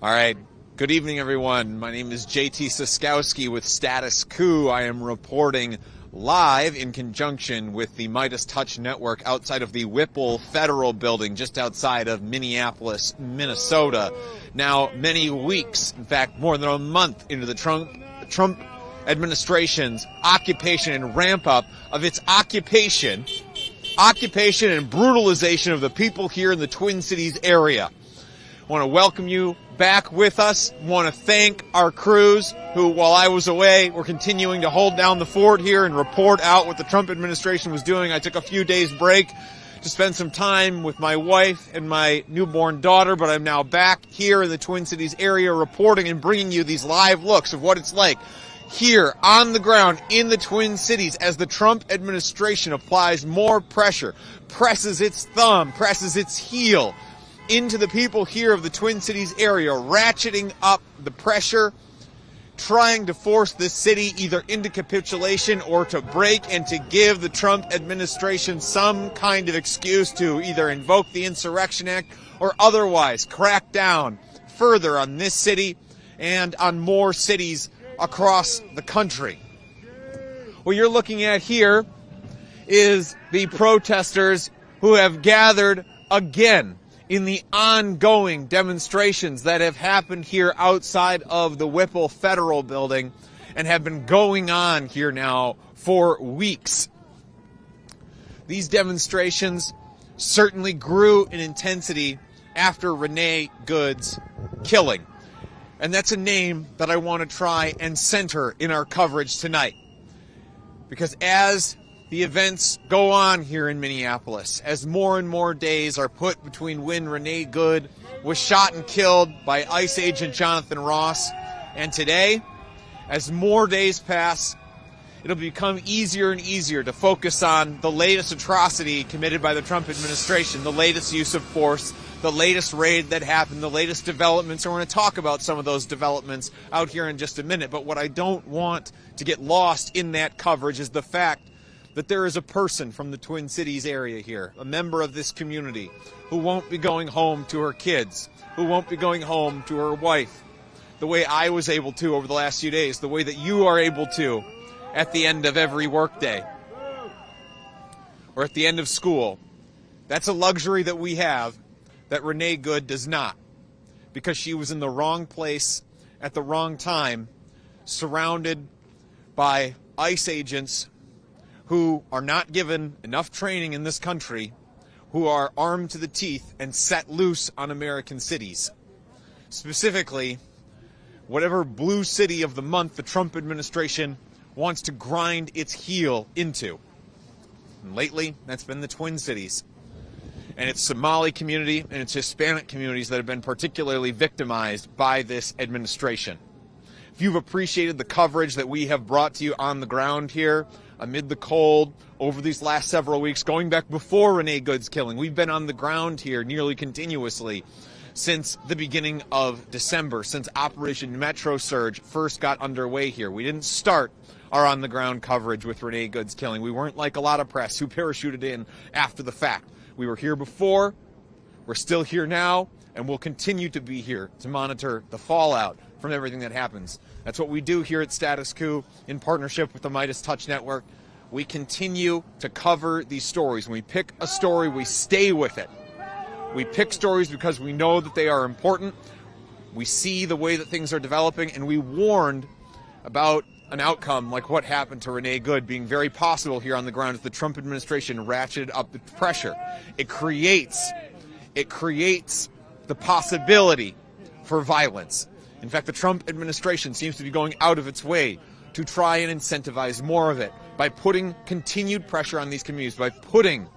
All right. Good evening, everyone. My name is JT Siskowski with Status Coup. I am reporting live in conjunction with the MeidasTouch network outside of the Whipple Federal Building just outside of Minneapolis, Minnesota. Now, many weeks, in fact, more than a month into the Trump administration's occupation and ramp up of its occupation and brutalization of the people here in the Twin Cities area. I want to welcome you back with us. I want to thank our crews who, while I was away, were continuing to hold down the fort here and report out what the Trump administration was doing. I took a few days break to spend some time with my wife and my newborn daughter, but I'm now back here in the Twin Cities area reporting and bringing you these live looks of what it's like here on the ground in the Twin Cities as the Trump administration applies more pressure, presses its thumb, presses its heel into the people here of the Twin Cities area, ratcheting up the pressure, trying to force this city either into capitulation or to break and to give the Trump administration some kind of excuse to either invoke the Insurrection Act or otherwise crack down further on this city and on more cities across the country. What you're looking at here is the protesters who have gathered again in the ongoing demonstrations that have happened here outside of the Whipple Federal Building and have been going on here now for weeks. These demonstrations certainly grew in intensity after Renee Good's killing. And that's a name that I want to try and center in our coverage tonight. Because as the events go on here in Minneapolis, as more and more days are put between when Renee Good was shot and killed by ICE agent Jonathan Ross and today, as more days pass, it'll become easier and easier to focus on the latest atrocity committed by the Trump administration, the latest use of force, the latest raid that happened, the latest developments. And we're going to talk about some of those developments out here in just a minute. But what I don't want to get lost in that coverage is the fact that there is a person from the Twin Cities area here, a member of this community, who won't be going home to her kids, who won't be going home to her wife, the way I was able to over the last few days, the way that you are able to at the end of every workday or at the end of school. That's a luxury that we have that Renee Good does not, because she was in the wrong place at the wrong time, surrounded by ICE agents who are not given enough training in this country, who are armed to the teeth and set loose on American cities. Specifically, whatever blue city of the month the Trump administration wants to grind its heel into. And lately, that's been the Twin Cities. And its Somali community and its Hispanic communities that have been particularly victimized by this administration. If you've appreciated the coverage that we have brought to you on the ground here, amid the cold, over these last several weeks, going back before Renee Good's killing, we've been on the ground here nearly continuously since the beginning of December, since Operation Metro Surge first got underway here. We didn't start our on-the-ground coverage with Renee Good's killing. We weren't like a lot of press who parachuted in after the fact. We were here before, we're still here now, and we'll continue to be here to monitor the fallout from everything that happens. That's what we do here at Status Coup in partnership with the MeidasTouch network. We continue to cover these stories. When we pick a story, we stay with it. We pick stories because we know that they are important. We see the way that things are developing, and we warned about an outcome like what happened to Renee Good being very possible here on the ground as the Trump administration ratcheted up the pressure. It creates the possibility for violence. In fact, the Trump administration seems to be going out of its way to try and incentivize more of it by putting continued pressure on these communities, by putting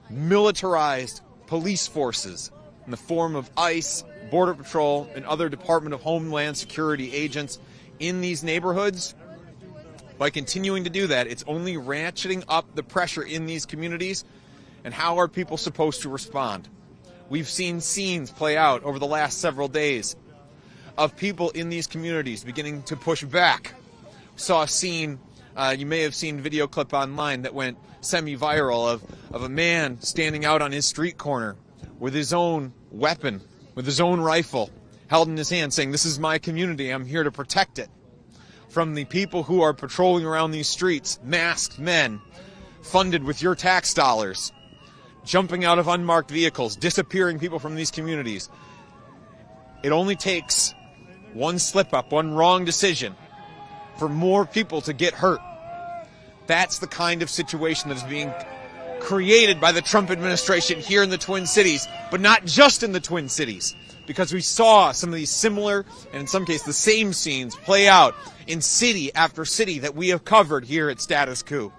militarized police forces in the form of ICE, Border Patrol, and other Department of Homeland Security agents in these neighborhoods. By continuing to do that, it's only ratcheting up the pressure in these communities. And how are people supposed to respond? We've seen scenes play out over the last several days of people in these communities beginning to push back. We saw a scene, you may have seen a video clip online that went semi-viral of a man standing out on his street corner with his own weapon, with his own rifle, held in his hand, saying, "This is my community, I'm here to protect it from the people who are patrolling around these streets, masked men, funded with your tax dollars, jumping out of unmarked vehicles, disappearing people from these communities." It only takes one slip-up, one wrong decision for more people to get hurt. That's the kind of situation that is being created by the Trump administration here in the Twin Cities, but not just in the Twin Cities, because we saw some of these similar, and in some cases the same scenes play out in city after city that we have covered here at Status Coup.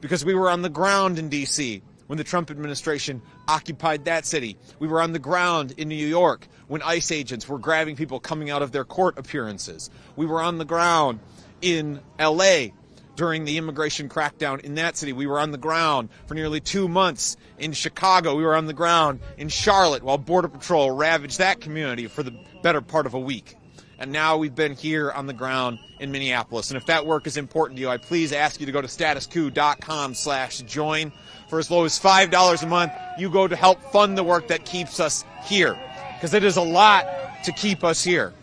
Because we were on the ground in D.C. when the Trump administration occupied that city. We were on the ground in New York when ICE agents were grabbing people coming out of their court appearances. We were on the ground in L.A. during the immigration crackdown in that city. We were on the ground for nearly 2 months in Chicago. We were on the ground in Charlotte while Border Patrol ravaged that community for the better part of a week. And now we've been here on the ground in Minneapolis. And if that work is important to you, I please ask you to go to statuscoup.com/join. For as low as $5 a month, you go to help fund the work that keeps us here. Because it is a lot to keep us here.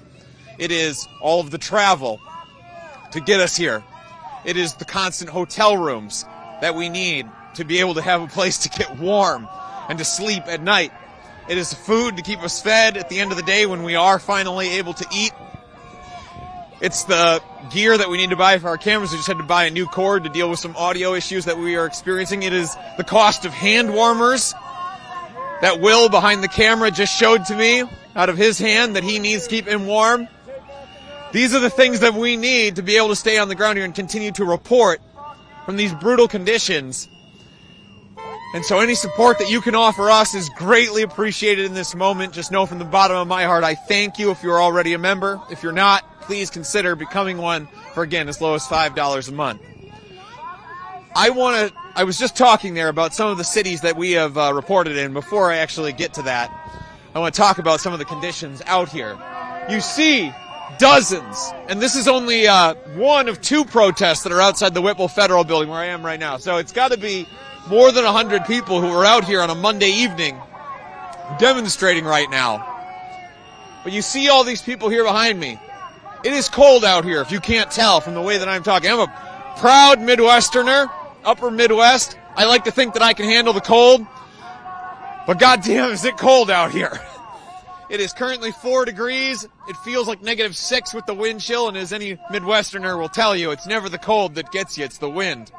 It is all of the travel to get us here. It is the constant hotel rooms that we need to be able to have a place to get warm and to sleep at night. It is the food to keep us fed at the end of the day when we are finally able to eat. It's the gear that we need to buy for our cameras. We just had to buy a new cord to deal with some audio issues that we are experiencing. It is the cost of hand warmers that Will behind the camera just showed to me out of his hand that he needs to keep him warm. These are the things that we need to be able to stay on the ground here and continue to report from these brutal conditions. And so any support that you can offer us is greatly appreciated in this moment. Just know from the bottom of my heart, I thank you if you're already a member. If you're not, please consider becoming one for, again, as low as $5 a month. I was just talking there about some of the cities that we have reported in. Before I actually get to that, I want to talk about some of the conditions out here. You see dozens, and this is only one of 2 protests that are outside the Whipple Federal Building where I am right now. So it's got to be more than 100 people who are out here on a Monday evening demonstrating right now. But you see all these people here behind me. It is cold out here, if you can't tell from the way that I'm talking. I'm a proud Midwesterner, upper Midwest. I like to think that I can handle the cold, but goddamn is it cold out here. It is currently 4 degrees. It feels like -6 with the wind chill, and as any Midwesterner will tell you, it's never the cold that gets you, it's the wind.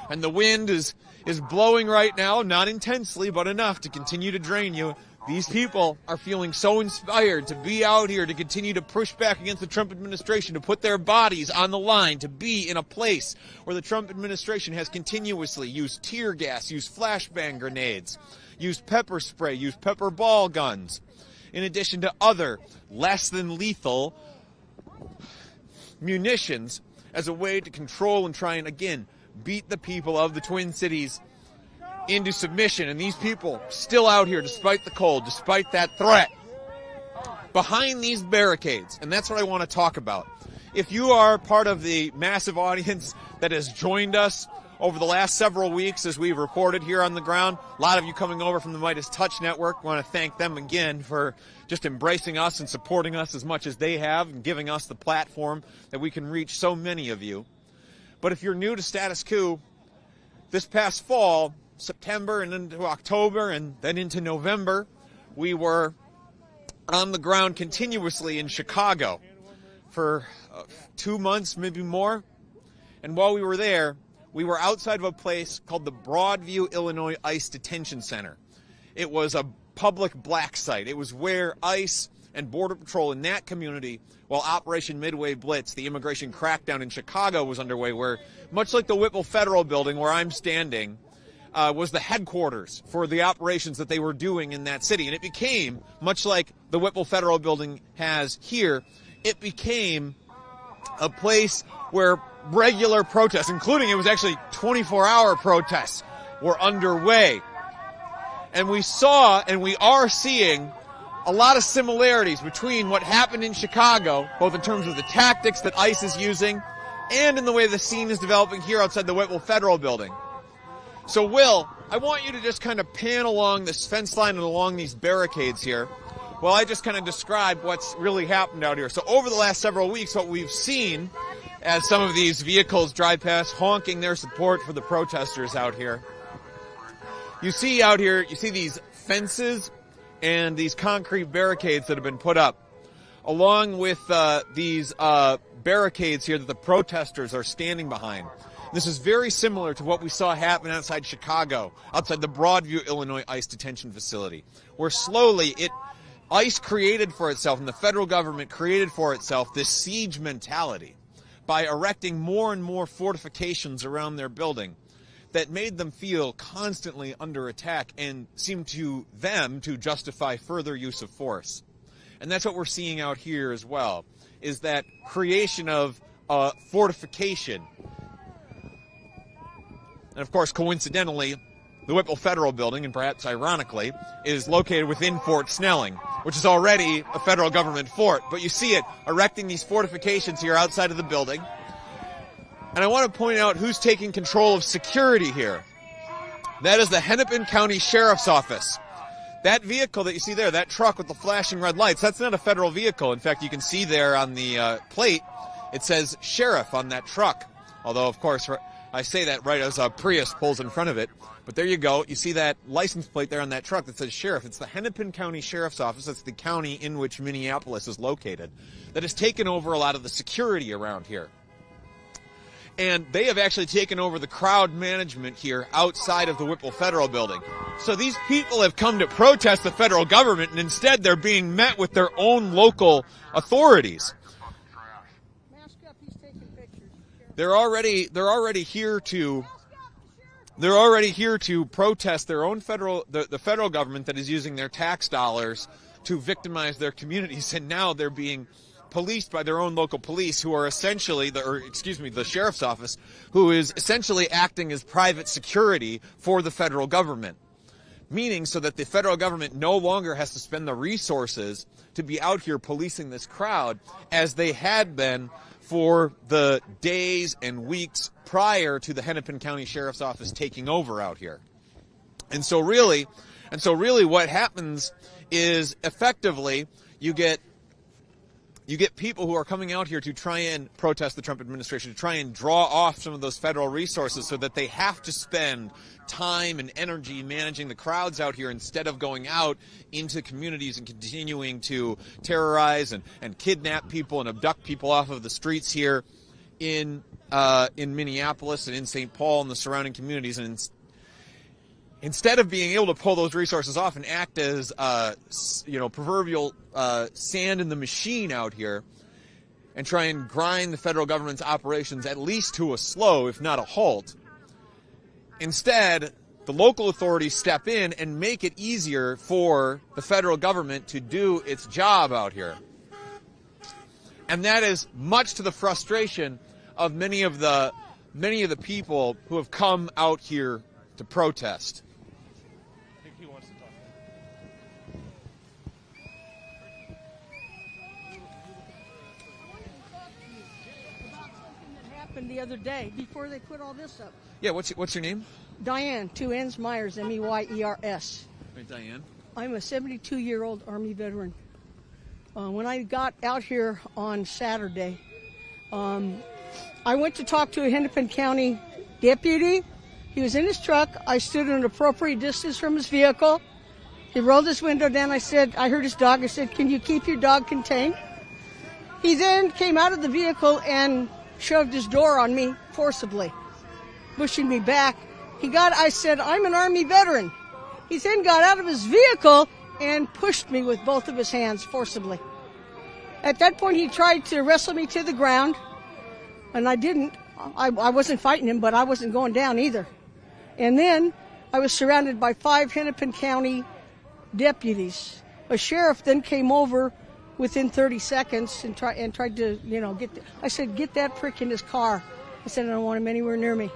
And the wind is blowing right now, not intensely, but enough to continue to drain you. These people are feeling so inspired to be out here, to continue to push back against the Trump administration, to put their bodies on the line, to be in a place where the Trump administration has continuously used tear gas, used flashbang grenades, used pepper spray, used pepper ball guns, in addition to other less than lethal munitions as a way to control and try and, again, beat the people of the Twin Cities into submission. And these people still out here, despite the cold, despite that threat, behind these barricades. And that's what I want to talk about. If you are part of the massive audience that has joined us over the last several weeks as we've reported here on the ground, a lot of you coming over from the MeidasTouch network, I want to thank them again for just embracing us and supporting us as much as they have and giving us the platform that we can reach so many of you. But if you're new to Status Coup, this past fall, September and into October and then into November, we were on the ground continuously in Chicago for 2 months, maybe more. And while we were there, we were outside of a place called the Broadview, Illinois ICE Detention Center. It was a public black site. It was where ICE and Border Patrol in that community, while Operation Midway Blitz, the immigration crackdown in Chicago, was underway, where, much like the Whipple Federal Building where I'm standing, was the headquarters for the operations that they were doing in that city. And it became, much like the Whipple Federal Building has here, it became a place where regular protests, including it was actually 24-hour protests, were underway. And we saw, and we are seeing, a lot of similarities between what happened in Chicago, both in terms of the tactics that ICE is using and in the way the scene is developing here outside the Whipple Federal Building. So, Will, I want you to just kind of pan along this fence line and along these barricades here. Well, I just kind of described what's really happened out here. So over the last several weeks, what we've seen as some of these vehicles drive past, honking their support for the protesters out here. You see out here, you see these fences and these concrete barricades that have been put up, along with these barricades here that the protesters are standing behind. This is very similar to what we saw happen outside Chicago, outside the Broadview, Illinois ICE detention facility, where slowly ICE created for itself and the federal government created for itself this siege mentality by erecting more and more fortifications around their building that made them feel constantly under attack and seemed to them to justify further use of force. And that's what we're seeing out here as well, is that creation of fortification. And of course, coincidentally, the Whipple Federal Building, and perhaps ironically, is located within Fort Snelling, which is already a federal government fort. But you see it erecting these fortifications here outside of the building. And I want to point out who's taking control of security here. That is the Hennepin County Sheriff's Office. That vehicle that you see there, that truck with the flashing red lights, that's not a federal vehicle. In fact, you can see there on the plate, it says sheriff on that truck. Although, of course, I say that right as a Prius pulls in front of it. But there you go. You see that license plate there on that truck that says sheriff. It's the Hennepin County Sheriff's Office. That's the county in which Minneapolis is located. That has taken over a lot of the security around here. And they have actually taken over the crowd management here outside of the Whipple Federal Building. So these people have come to protest the federal government, and instead they're being met with their own local authorities. They're already here to protest their own the federal government that is using their tax dollars to victimize their communities, and now they're being policed by their own local police, who are essentially the sheriff's office, who is essentially acting as private security for the federal government. Meaning so that the federal government no longer has to spend the resources to be out here policing this crowd as they had been for the days and weeks prior to the Hennepin County Sheriff's Office taking over out here. And so really what happens is effectively you get people who are coming out here to try and protest the Trump administration, to try and draw off some of those federal resources so that they have to spend time and energy managing the crowds out here instead of going out into communities and continuing to terrorize and kidnap people and abduct people off of the streets here in Minneapolis and in St. Paul and the surrounding communities. And instead of being able to pull those resources off and act as proverbial sand in the machine out here and try and grind the federal government's operations at least to a slow, if not a halt, instead the local authorities step in and make it easier for the federal government to do its job out here. And that is much to the frustration of many of the people who have come out here to protest. I think he wants to talk. About something that happened the other day before they put all this up. Yeah, what's your name? Diane, 2 N's, Myers, Meyers. Hey, Diane. I'm a 72-year-old Army veteran. When I got out here on Saturday, I went to talk to a Hennepin County deputy. He was in his truck. I stood at an appropriate distance from his vehicle. He rolled his window down. I heard his dog. I said, "Can you keep your dog contained?" He then came out of the vehicle and shoved his door on me forcibly, pushing me back. I said, "I'm an Army veteran." He then got out of his vehicle and pushed me with both of his hands forcibly. At that point, he tried to wrestle me to the ground, and I didn't. I wasn't fighting him, but I wasn't going down either. And then I was surrounded by 5 Hennepin County deputies. A sheriff then came over within 30 seconds and tried to, I said, "Get that prick in his car." I said, "I don't want him anywhere near me."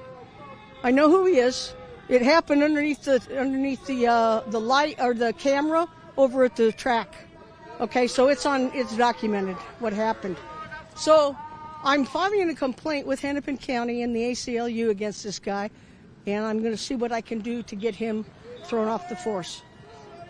I know who he is. It happened underneath the light or the camera over at the track. Okay, so it's documented what happened. So I'm filing a complaint with Hennepin County and the ACLU against this guy, and I'm going to see what I can do to get him thrown off the force.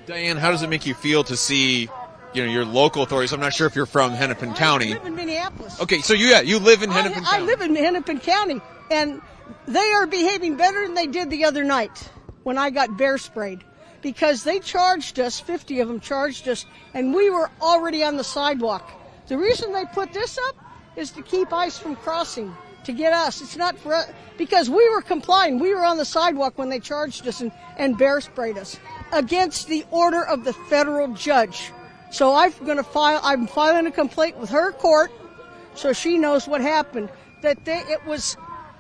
Diane, how does it make you feel to see your local authorities. I'm not sure if you're from Hennepin County. I live in Minneapolis. Okay, so you live in Hennepin County. I live in Hennepin County, and they are behaving better than they did the other night when I got bear sprayed, because they charged us, 50 of them charged us, and we were already on the sidewalk. The reason they put this up is to keep ICE from crossing, to get us. It's not for us, because we were complying. We were on the sidewalk when they charged us and bear sprayed us against the order of the federal judge. So I'm filing a complaint with her court so she knows what happened. It was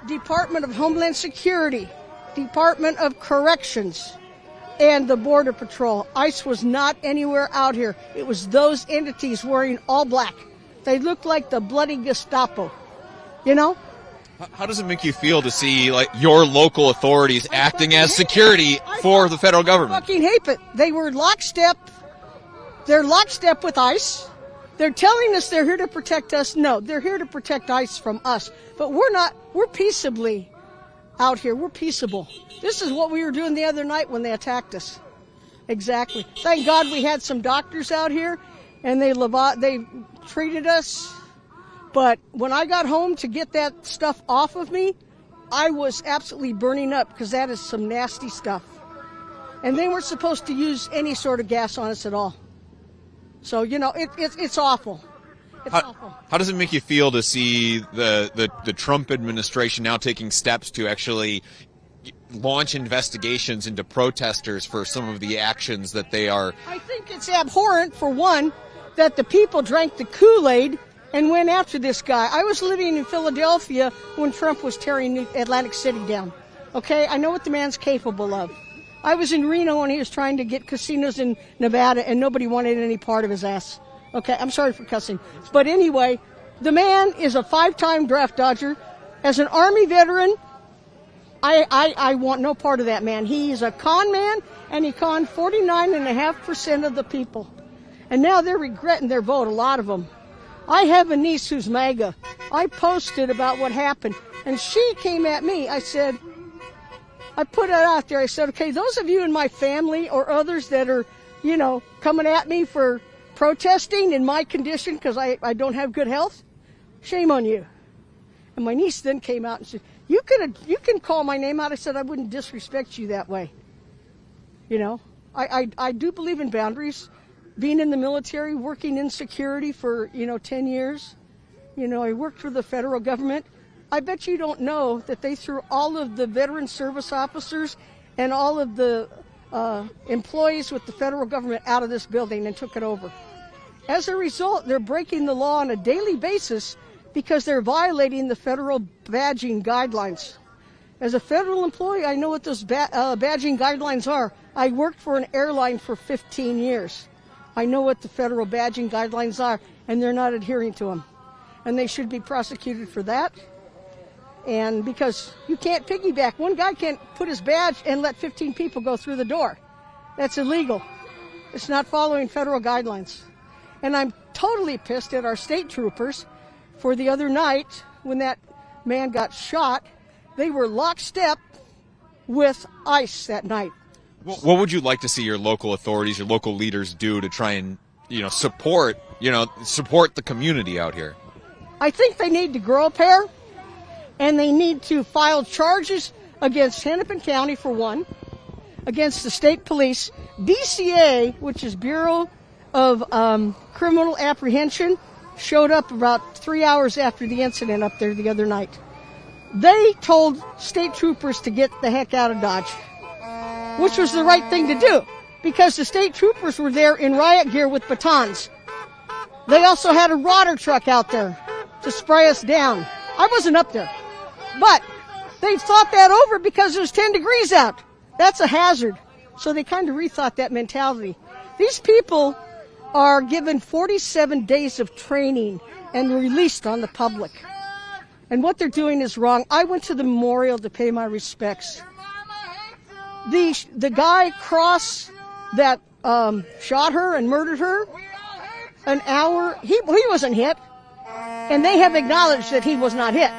Department of Homeland Security, Department of Corrections, and the Border Patrol. ICE was not anywhere out here. It was those entities wearing all black. They looked like the bloody Gestapo, you know? How does it make you feel to see like your local authorities acting as security for the federal government? I fucking hate it. They were lockstep. They're lockstep with ICE. They're telling us they're here to protect us. No, they're here to protect ICE from us. But we're not. We're peaceably out here. We're peaceable. This is what we were doing the other night when they attacked us. Exactly. Thank God we had some doctors out here, and they treated us. But when I got home to get that stuff off of me, I was absolutely burning up, because that is some nasty stuff. And they weren't supposed to use any sort of gas on us at all. So, it's awful. It's awful. How does it make you feel to see the Trump administration now taking steps to actually launch investigations into protesters for some of the actions that they are? I think it's abhorrent, for one, that the people drank the Kool-Aid and went after this guy. I was living in Philadelphia when Trump was tearing Atlantic City down. Okay, I know what the man's capable of. I was in Reno when he was trying to get casinos in Nevada, and nobody wanted any part of his ass. Okay, I'm sorry for cussing. But anyway, the man is a 5-time draft dodger. As an Army veteran, I want no part of that man. He is a con man, and he conned 49.5% of the people. And now they're regretting their vote, a lot of them. I have a niece who's MAGA. I posted about what happened, and she came at me. I put it out there. I said, okay, those of you in my family or others that are, coming at me for protesting in my condition because I don't have good health, shame on you. And my niece then came out and said, you can call my name out. I said, I wouldn't disrespect you that way. I do believe in boundaries. Being in the military, working in security for, 10 years. I worked for the federal government. I bet you don't know that they threw all of the veteran service officers and all of the employees with the federal government out of this building and took it over. As a result, they're breaking the law on a daily basis because they're violating the federal badging guidelines. As a federal employee, I know what those badging guidelines are. I worked for an airline for 15 years. I know what the federal badging guidelines are, and they're not adhering to them. And they should be prosecuted for that. And because you can't piggyback. One guy can't put his badge and let 15 people go through the door. That's illegal. It's not following federal guidelines. And I'm totally pissed at our state troopers for the other night when that man got shot. They were lockstep with ICE that night. What would you like to see your local authorities, your local leaders do to try and, support the community out here? I think they need to grow a pair. And they need to file charges against Hennepin County, for one, against the state police. BCA, which is Bureau of Criminal Apprehension, showed up about 3 hours after the incident up there the other night. They told state troopers to get the heck out of Dodge, which was the right thing to do, because the state troopers were there in riot gear with batons. They also had a rotter truck out there to spray us down. I wasn't up there. But they thought that over because it was 10 degrees out. That's a hazard. So they kind of rethought that mentality. These people are given 47 days of training and released on the public. And what they're doing is wrong. I went to the memorial to pay my respects. The guy Cross that shot her and murdered her, an hour, he wasn't hit. And they have acknowledged that he was not hit.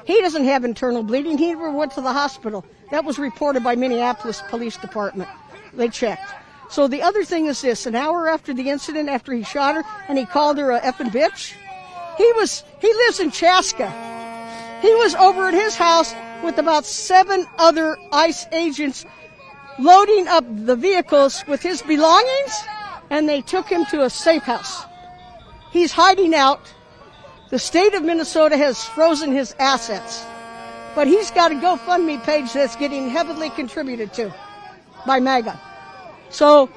He doesn't have internal bleeding. He never went to the hospital. That was reported by Minneapolis Police Department. They checked. So the other thing is this: an hour after the incident, after he shot her and he called her a effing bitch, he lives in Chaska. He was over at his house with about 7 other ICE agents loading up the vehicles with his belongings, and they took him to a safe house. He's hiding out. The state of Minnesota has frozen his assets, but he's got a GoFundMe page that's getting heavily contributed to by MAGA. So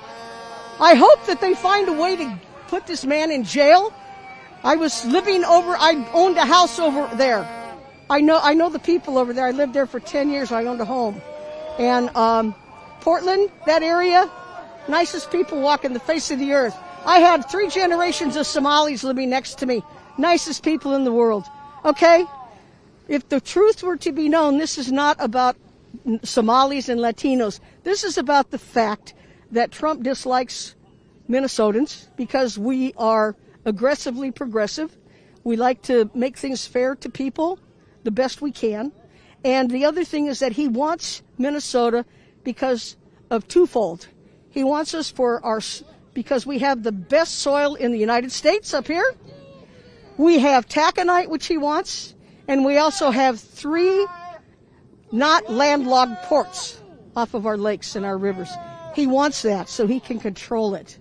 I hope that they find a way to put this man in jail. I owned a house over there. I know the people over there. I lived there for 10 years. I owned a home. And Portland, that area, nicest people walking the face of the earth. I had 3 generations of Somalis living next to me. Nicest people in the world. Okay? If the truth were to be known, this is not about Somalis and Latinos. This is about the fact that Trump dislikes Minnesotans because we are aggressively progressive. We like to make things fair to people the best we can. And the other thing is that he wants Minnesota because of twofold. He wants us because we have the best soil in the United States up here. We have taconite, which he wants, and we also have 3 not landlocked ports off of our lakes and our rivers. He wants that so he can control it.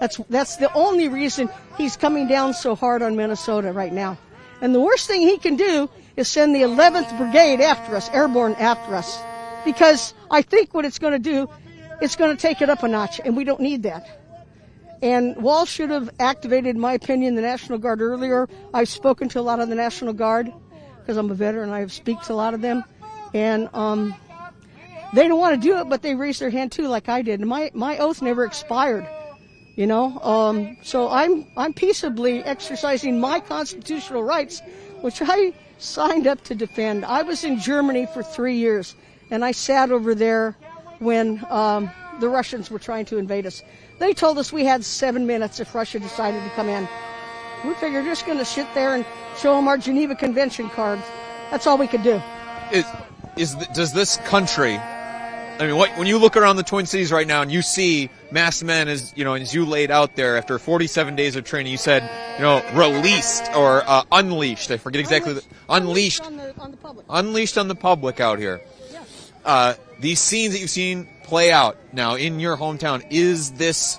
That's the only reason he's coming down so hard on Minnesota right now. And the worst thing he can do is send the 11th Brigade after us, airborne after us. Because I think what it's going to do, it's going to take it up a notch, and we don't need that. And Walsh should have activated, in my opinion, the National Guard earlier. I've spoken to a lot of the National Guard because I'm a veteran. I speak to a lot of them. And they don't want to do it, but they raised their hand too, like I did. And my oath never expired, you know. So I'm peaceably exercising my constitutional rights, which I signed up to defend. I was in Germany for 3 years, and I sat over there when the Russians were trying to invade us. They told us we had 7 minutes if Russia decided to come in. We figured we're just going to sit there and show them our Geneva Convention cards. That's all we could do. Does this country, I mean, when you look around the Twin Cities right now and you see masked men, as you laid out there after 47 days of training, you said, released or unleashed. I forget exactly. Unleashed on the public. Unleashed on the public out here. Yeah. These scenes that you've seen play out now in your hometown, is this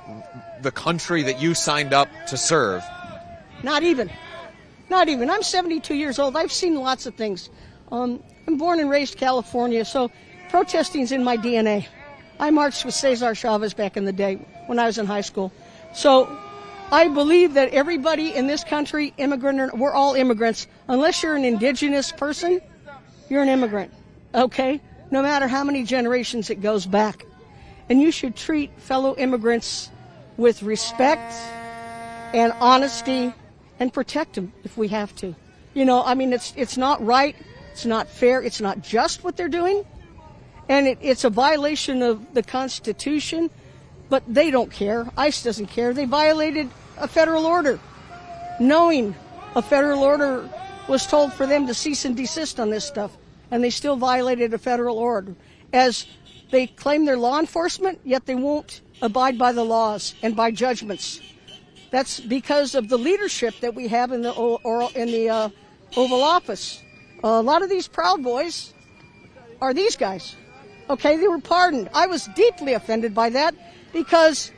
the country that you signed up to serve? Not even. I'm 72 years old. I've seen lots of things. I'm born and raised California, so protesting's in my DNA. I marched with Cesar Chavez back in the day when I was in high school. So I believe that everybody in this country, we're all immigrants. Unless you're an indigenous person, you're an immigrant, okay? No matter how many generations it goes back. And you should treat fellow immigrants with respect and honesty and protect them if we have to. It's not right, it's not fair, it's not just what they're doing. And it's a violation of the Constitution, but they don't care. ICE doesn't care. They violated a federal order, knowing a federal order was told for them to cease and desist on this stuff. And they still violated a federal order. As they claim they're law enforcement, yet they won't abide by the laws and by judgments. That's because of the leadership that we have in the Oval Office. A lot of these Proud Boys are these guys. Okay, they were pardoned. I was deeply offended by that because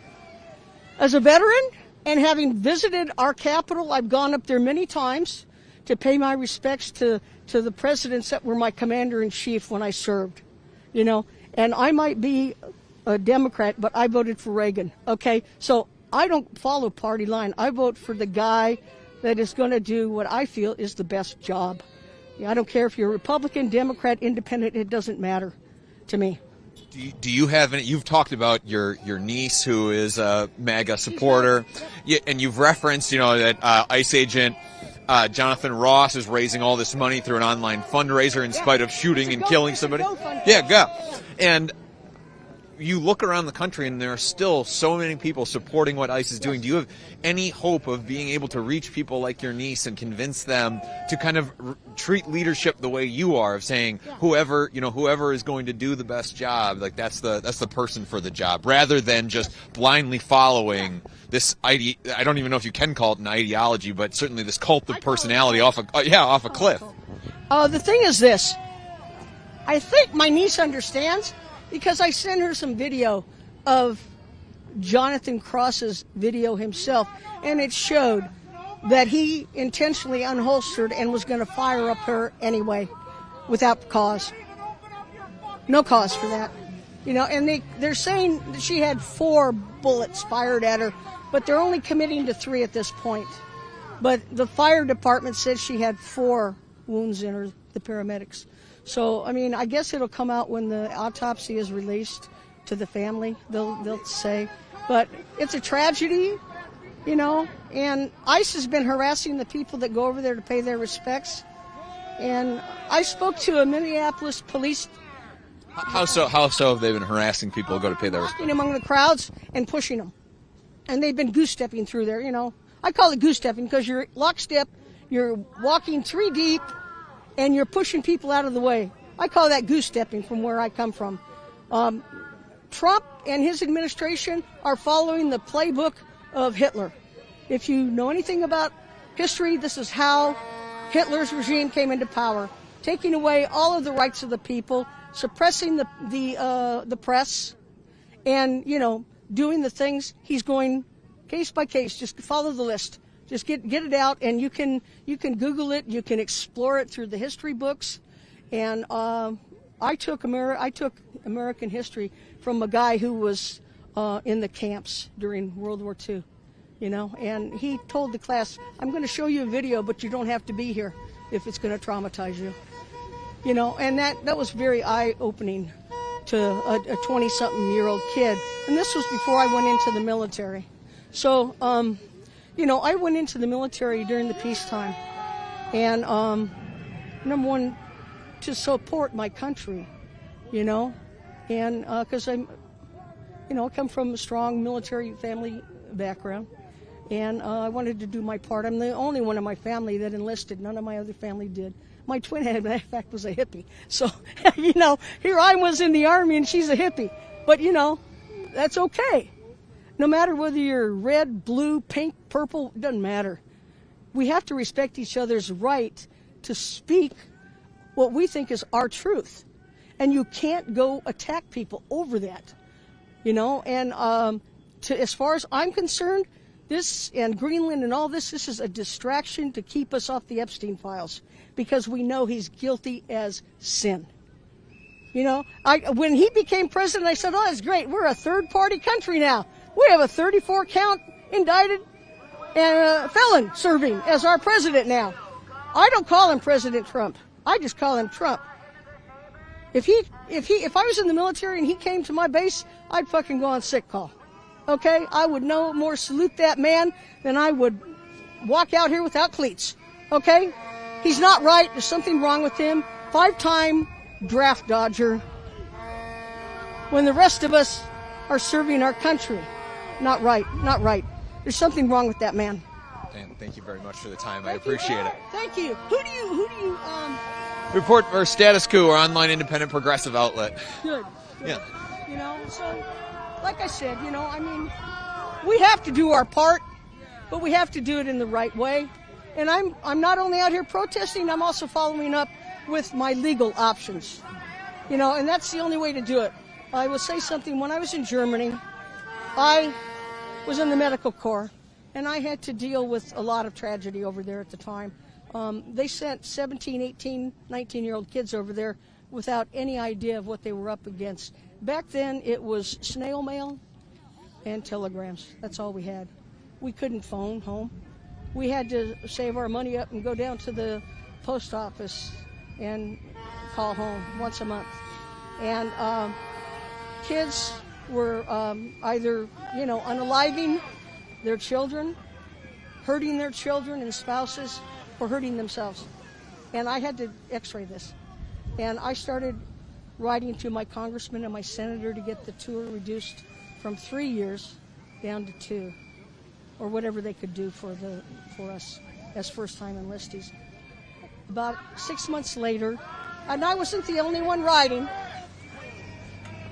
as a veteran and having visited our capital, I've gone up there many times to pay my respects to the presidents that were my commander-in-chief when I served, And I might be a Democrat, but I voted for Reagan, okay? So I don't follow party line. I vote for the guy that is going to do what I feel is the best job. I don't care if you're Republican, Democrat, Independent, it doesn't matter to me. Do you have any? You've talked about your niece who is a MAGA supporter, and you've referenced, that ICE agent Jonathan Ross is raising all this money through an online fundraiser in spite of shooting and killing somebody. Yeah, go. And you look around the country and there are still so many people supporting what ICE is doing. Do you have any hope of being able to reach people like your niece and convince them to kind of treat leadership the way you are, of saying whoever is going to do the best job, like that's the person for the job, rather than just blindly following this I don't even know if you can call it an ideology, but certainly this cult of personality off a cliff. The thing is this. I think my niece understands because I sent her some video of Jonathan Cross's video himself, and it showed that he intentionally unholstered and was going to fire up her anyway without cause. No cause for that. And they're saying that she had 4 bullets fired at her, but they're only committing to 3 at this point. But the fire department said she had 4 wounds in her, the paramedics. So, I mean, I guess it'll come out when the autopsy is released to the family, they'll say. But it's a tragedy, and ICE has been harassing the people that go over there to pay their respects. And I spoke to a Minneapolis police. How so have they been harassing people who go to pay their respects? Walking among the crowds and pushing them. And they've been goose-stepping through there, I call it goose-stepping because you're lockstep, you're walking 3 deep, and you're pushing people out of the way. I call that goose-stepping from where I come from. Trump and his administration are following the playbook of Hitler. If you know anything about history, this is how Hitler's regime came into power, taking away all of the rights of the people, suppressing the press, and, doing the things he's going case by case. Just follow the list. Just get it out, and you can Google it. You can explore it through the history books. And I took American history from a guy who was in the camps during World War II, And he told the class, "I'm going to show you a video, but you don't have to be here if it's going to traumatize you." And that was very eye-opening to a 20-something-year-old kid. And this was before I went into the military. So. I went into the military during the peacetime, and number one, to support my country, and because I come from a strong military family background, and I wanted to do my part. I'm the only one in my family that enlisted. None of my other family did. My twin head, in fact, was a hippie. So, here I was in the Army, and she's a hippie. But, that's okay. No matter whether you're red, blue, pink, purple, it doesn't matter. We have to respect each other's right to speak what we think is our truth. And you can't go attack people over that. And as far as I'm concerned, this and Greenland and all this is a distraction to keep us off the Epstein files because we know he's guilty as sin. When he became president, I said, "Oh, that's great. We're a third-party country now. We have a 34-count indicted and a felon serving as our president now." I don't call him President Trump. I just call him Trump. If I was in the military and he came to my base, I'd fucking go on sick call. Okay? I would no more salute that man than I would walk out here without cleats. Okay? He's not right. There's something wrong with him. 5-time draft dodger. When the rest of us are serving our country. Not right. There's something wrong with that man. Dan, thank you very much for the time. I appreciate it. Thank you. Who do you report for Status Coup, our online independent progressive outlet? Good. Yeah. So like I said, we have to do our part, but we have to do it in the right way. And I'm not only out here protesting, I'm also following up with my legal options. And that's the only way to do it. I will say something. When I was in Germany, I was in the medical corps, and I had to deal with a lot of tragedy over there at the time. They sent 17, 18, 19-year-old kids over there without any idea of what they were up against. Back then, it was snail mail and telegrams. That's all we had. We couldn't phone home. We had to save our money up and go down to the post office and call home once a month. And kids were either, unaliving their children, hurting their children and spouses, or hurting themselves. And I had to x-ray this. And I started writing to my congressman and my senator to get the tour reduced from 3 years down to 2, or whatever they could do for us as first-time enlistees. About 6 months later, and I wasn't the only one writing,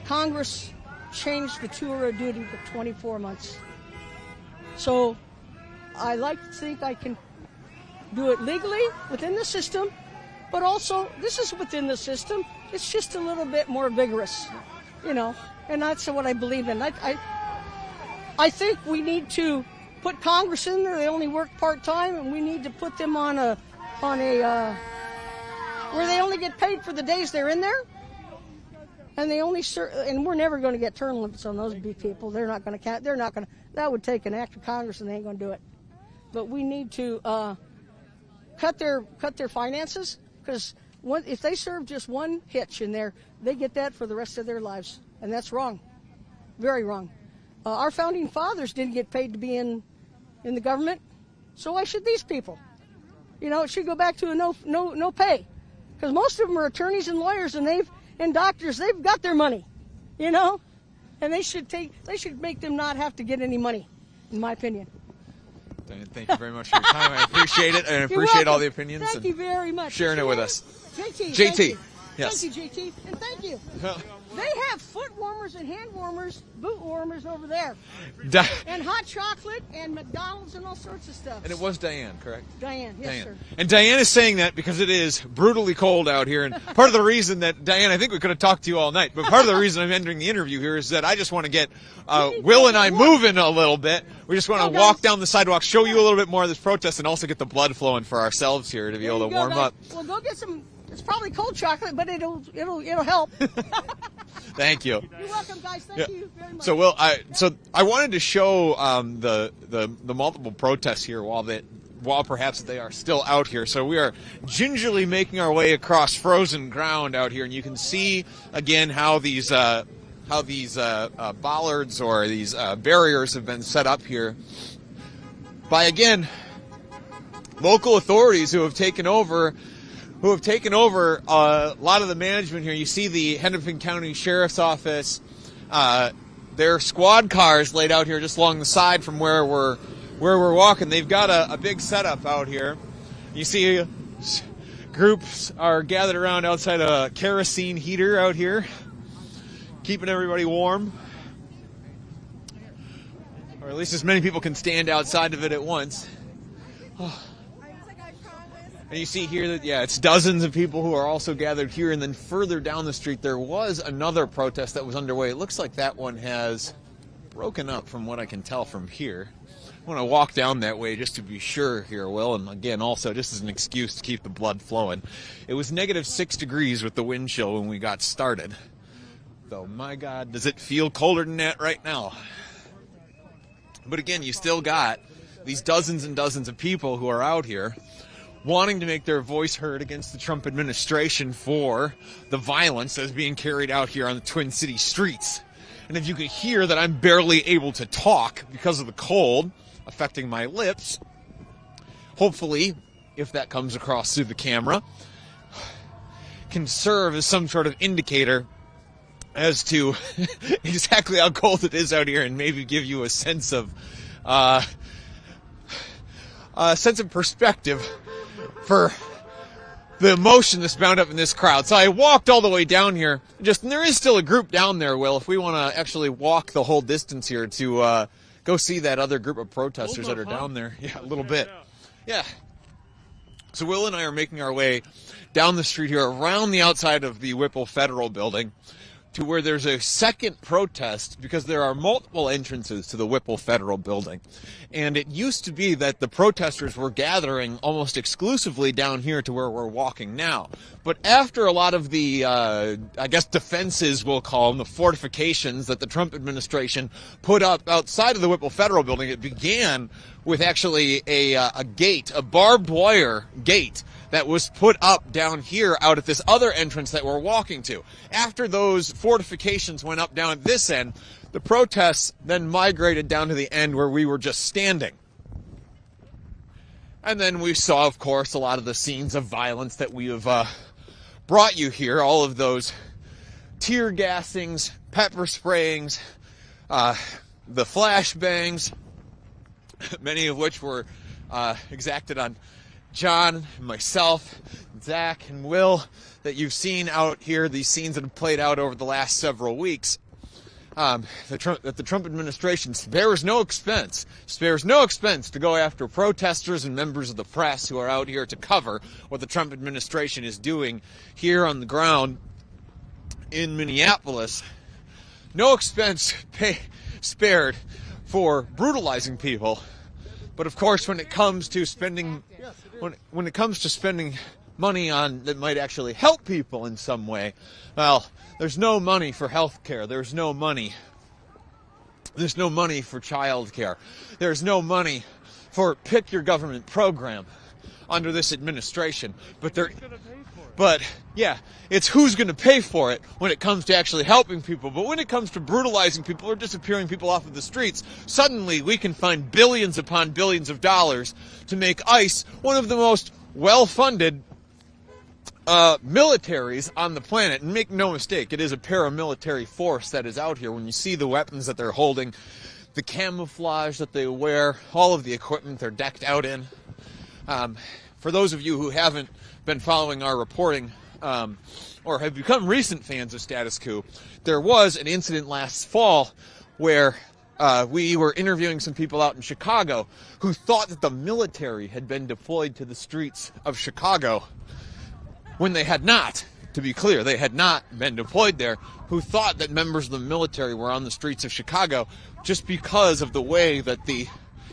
Congress changed the tour of duty to 24 months. So I like to think I can do it legally within the system, but also this is within the system. It's just a little bit more vigorous, and that's what I believe in. I think we need to put Congress in there. They only work part-time, and we need to put them on a where they only get paid for the days they're in there, and they only and we're never going to get term limits on those people. They're not going to count. They're not going to. That would take an act of Congress, and they ain't going to do it. But we need to cut their finances, because if they serve just one hitch in there, they get that for the rest of their lives, and that's wrong, very wrong. Our founding fathers didn't get paid to be in the government, so why should these people? It should go back to a no pay, because most of them are attorneys and lawyers and doctors. They've got their money, and they should make them not have to get any money, in my opinion. Thank you very much for your time. I appreciate it, and I appreciate all the opinions. Thank you very much. Sharing it with us. JT. Yes. Thank you, JT, and thank you. They have foot warmers and hand warmers, boot warmers over there, and hot chocolate and McDonald's and all sorts of stuff. And it was Diane, correct? Diane, yes, sir. And Diane is saying that because it is brutally cold out here, and part of the reason that, Diane, I think we could have talked to you all night, but part of the reason I'm entering the interview here is that I just want to get Will and I moving a little bit. We just want to walk down the sidewalk, show you a little bit more of this protest, and also get the blood flowing for ourselves here to be able to warm up. Well, go get some. It's probably cold chocolate, but it'll help. Thank you. You're welcome, guys. Thank you very much. So, Will, I wanted to show the multiple protests here while perhaps they are still out here. So we are gingerly making our way across frozen ground out here, and you can see again how these bollards or these barriers have been set up here by, again, local authorities who have taken over a lot of the management here. You see the Hennepin County Sheriff's Office, their squad cars laid out here just along the side from where we're walking. They've got a big setup out here. You see groups are gathered around outside a kerosene heater out here, keeping everybody warm, or at least as many people can stand outside of it at once. Oh. And you see here that, it's dozens of people who are also gathered here. And then further down the street, there was another protest that was underway. It looks like that one has broken up from what I can tell from here. I want to walk down that way just to be sure here, Will. And again, also just as an excuse to keep the blood flowing. It was -6 degrees with the wind chill when we got started. Though, my God, does it feel colder than that right now? But again, you still got these dozens and dozens of people who are out here wanting to make their voice heard against the Trump administration for the violence that's being carried out here on the Twin Cities streets. And if you could hear that I'm barely able to talk because of the cold affecting my lips, hopefully, if that comes across through the camera, can serve as some sort of indicator as to exactly how cold it is out here, and maybe give you a sense of perspective for the emotion that's bound up in this crowd. So I walked all the way down here, and there is still a group down there, Will, if we want to actually walk the whole distance here to go see that other group of protesters that are down there. Yeah, a little bit. Yeah. So Will and I are making our way down the street here around the outside of the Whipple Federal Building to where there's a second protest, because there are multiple entrances to the Whipple Federal Building. And it used to be that the protesters were gathering almost exclusively down here to where we're walking now. But after a lot of the, defenses, we'll call them, the fortifications that the Trump administration put up outside of the Whipple Federal Building, it began with actually a gate, a barbed wire gate, that was put up down here out at this other entrance that we're walking to. After those fortifications went up down at this end, the protests then migrated down to the end where we were just standing. And then we saw, of course, a lot of the scenes of violence that we have brought you here, all of those tear gassings, pepper sprayings, the flashbangs, many of which were exacted on John, myself, Zach, and Will, that you've seen out here, these scenes that have played out over the last several weeks. That the Trump administration spares no expense to go after protesters and members of the press who are out here to cover what the Trump administration is doing here on the ground in Minneapolis. No expense spared for brutalizing people. But of course, when it comes to spending, when it comes to spending money on that might actually help people in some way, well, there's no money for health care. There's no money for child care. There's no money for pick your government program under this administration. But yeah, it's who's going to pay for it when it comes to actually helping people. But when it comes to brutalizing people or disappearing people off of the streets, suddenly we can find billions upon billions of dollars to make ICE one of the most well-funded militaries on the planet. And make no mistake, it is a paramilitary force that is out here. When you see the weapons that they're holding, the camouflage that they wear, all of the equipment they're decked out in. For those of you who haven't been following our reporting or have become recent fans of Status Coup, there was an incident last fall where we were interviewing some people out in Chicago who thought that the military had been deployed to the streets of Chicago when they had not. To be clear, they had not been deployed there, who thought that members of the military were on the streets of Chicago just because of the way that the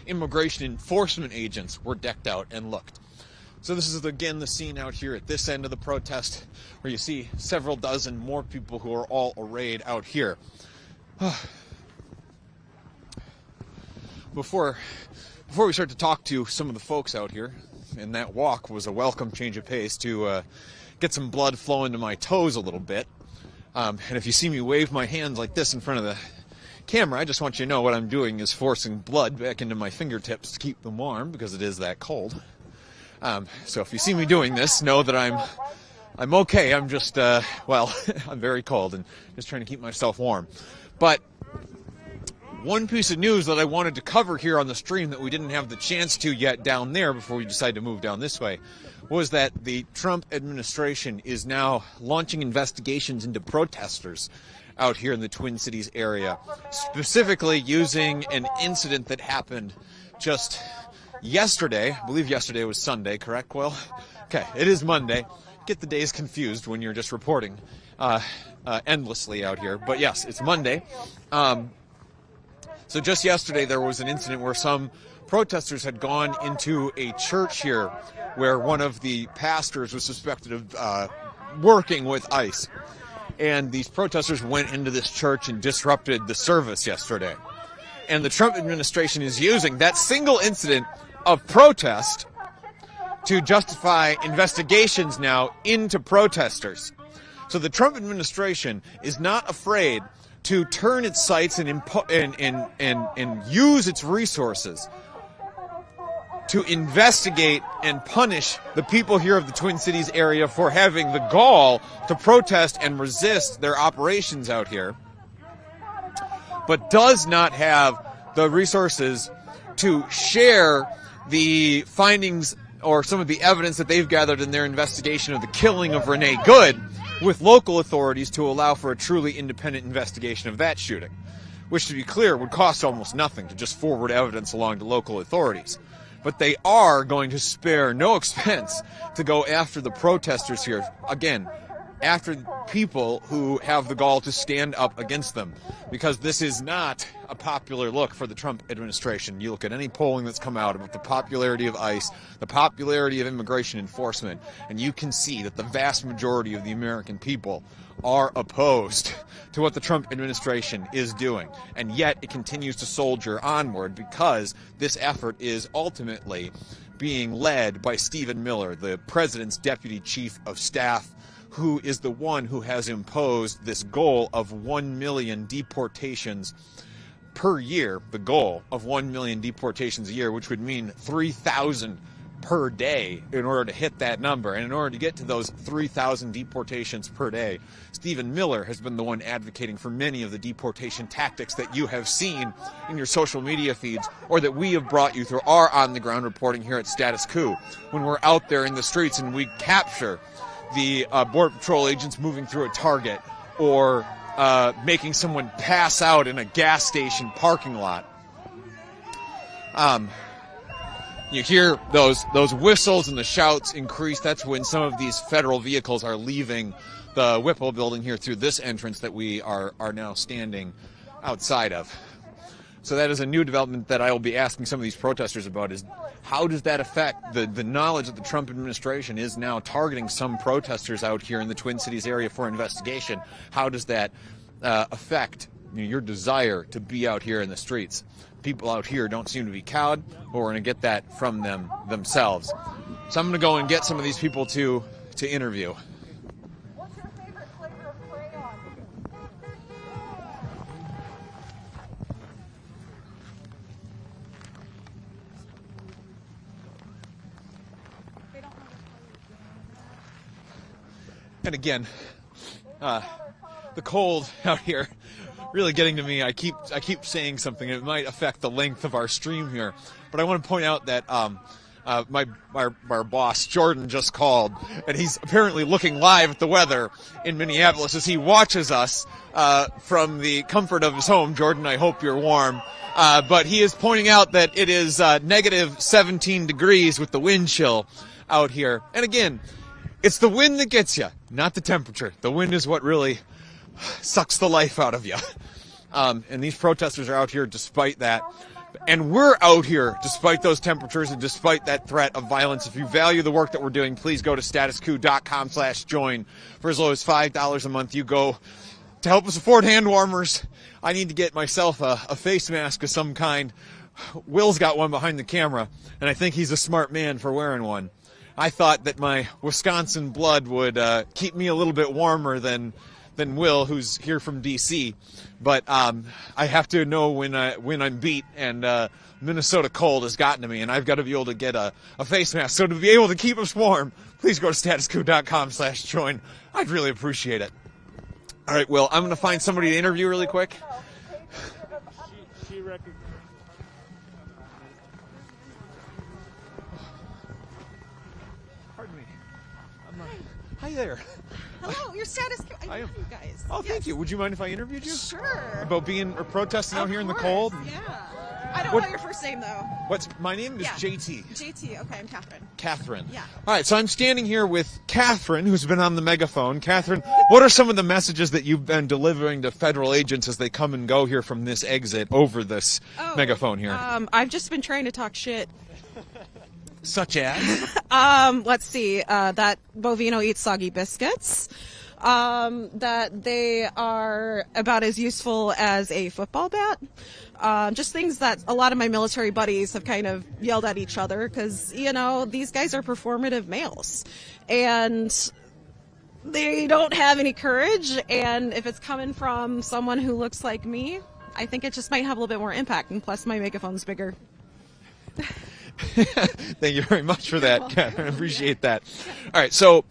immigration enforcement agents were decked out and looked. So this is again the scene out here at this end of the protest, where you see several dozen more people who are all arrayed out here. Before we start to talk to some of the folks out here, and that walk was a welcome change of pace to get some blood flowing to my toes a little bit. And if you see me wave my hands like this in front of the camera, I just want you to know what I'm doing is forcing blood back into my fingertips to keep them warm, because it is that cold. So if you see me doing this, know that I'm okay. I'm just, well, I'm very cold and just trying to keep myself warm. But one piece of news that I wanted to cover here on the stream that we didn't have the chance to yet down there before we decided to move down this way was that the Trump administration is now launching investigations into protesters out here in the Twin Cities area, specifically using an incident that happened just yesterday. I believe yesterday was Sunday, correct, Will? Okay, it is Monday. Get the days confused when you're just reporting endlessly out here. But yes, it's Monday. So just yesterday there was an incident where some protesters had gone into a church here where one of the pastors was suspected of working with ICE. And these protesters went into this church and disrupted the service yesterday. And the Trump administration is using that single incident of protest to justify investigations now into protesters. So the Trump administration is not afraid to turn its sights and use its resources to investigate and punish the people here of the Twin Cities area for having the gall to protest and resist their operations out here, but does not have the resources to share the findings or some of the evidence that they've gathered in their investigation of the killing of Renee Good with local authorities to allow for a truly independent investigation of that shooting, which, to be clear, would cost almost nothing to just forward evidence along to local authorities. But they are going to spare no expense to go after the protesters here, again, after people who have the gall to stand up against them, because this is not a popular look for the Trump administration. You look at any polling that's come out about the popularity of ICE, the popularity of immigration enforcement, and you can see that the vast majority of the American people are opposed to what the Trump administration is doing. And yet it continues to soldier onward because this effort is ultimately being led by Stephen Miller, the president's deputy chief of staff, who is the one who has imposed this goal of 1 million deportations per year, the goal of 1 million deportations a year, which would mean 3,000 per day in order to hit that number. And in order to get to those 3,000 deportations per day, Stephen Miller has been the one advocating for many of the deportation tactics that you have seen in your social media feeds, or that we have brought you through our on-the-ground reporting here at Status Coup. When we're out there in the streets and we capture the Border Patrol agents moving through a Target, or making someone pass out in a gas station parking lot. You hear those whistles and the shouts increase. That's when some of these federal vehicles are leaving the Whipple building here through this entrance that we are now standing outside of. So that is a new development that I will be asking some of these protesters about, is how does that affect the knowledge that the Trump administration is now targeting some protesters out here in the Twin Cities area for investigation? How does that affect your desire to be out here in the streets? People out here don't seem to be cowed, but we're going to get that from them themselves. So I'm going to go and get some of these people to interview. What's your favorite flavor of crayon? And again, the cold out here really getting to me. I keep saying something. It might affect the length of our stream here, but I want to point out that our boss Jordan just called, and he's apparently looking live at the weather in Minneapolis as he watches us from the comfort of his home. Jordan, I hope you're warm. But he is pointing out that it is negative 17 degrees with the wind chill out here. And again, it's the wind that gets you, not the temperature. The wind is what really sucks the life out of you. And these protesters are out here despite that. And we're out here despite those temperatures and despite that threat of violence. If you value the work that we're doing, please go to StatusCoup.com/join. For as low as $5 a month, you go to help us afford hand warmers. I need to get myself a face mask of some kind. Will's got one behind the camera, and I think he's a smart man for wearing one. I thought that my Wisconsin blood would keep me a little bit warmer than Will, who's here from D.C. But I have to know when I'm beat, and Minnesota cold has gotten to me, and I've got to be able to get a face mask. So to be able to keep us warm, please go to StatusCoup.com/join. I'd really appreciate it. All right, Will, I'm going to find somebody to interview really quick. She recognized. Pardon me. Hi there. Hello, your Status Coup. I am. love you guys. Oh, thank you. Would you mind if I interviewed you? Sure. About being or protesting out Of here in the course, cold? Yeah. I don't What- know your first name, though. My name is Yeah. JT. JT. Okay, I'm Catherine. Catherine. Yeah. All right, so I'm standing here with Catherine, who's been on the megaphone. Catherine, what are some of the messages that you've been delivering to federal agents as they come and go here from this exit over this megaphone here? I've just been trying to talk shit. Such as? Let's see. That Bovino eats soggy biscuits. That they are about as useful as a football bat. Just things that a lot of my military buddies have kind of yelled at each other because, these guys are performative males. And they don't have any courage. And if it's coming from someone who looks like me, I think it just might have a little bit more impact. And plus, my megaphone's bigger. Thank you very much for that, Catherine. I appreciate that. All right, so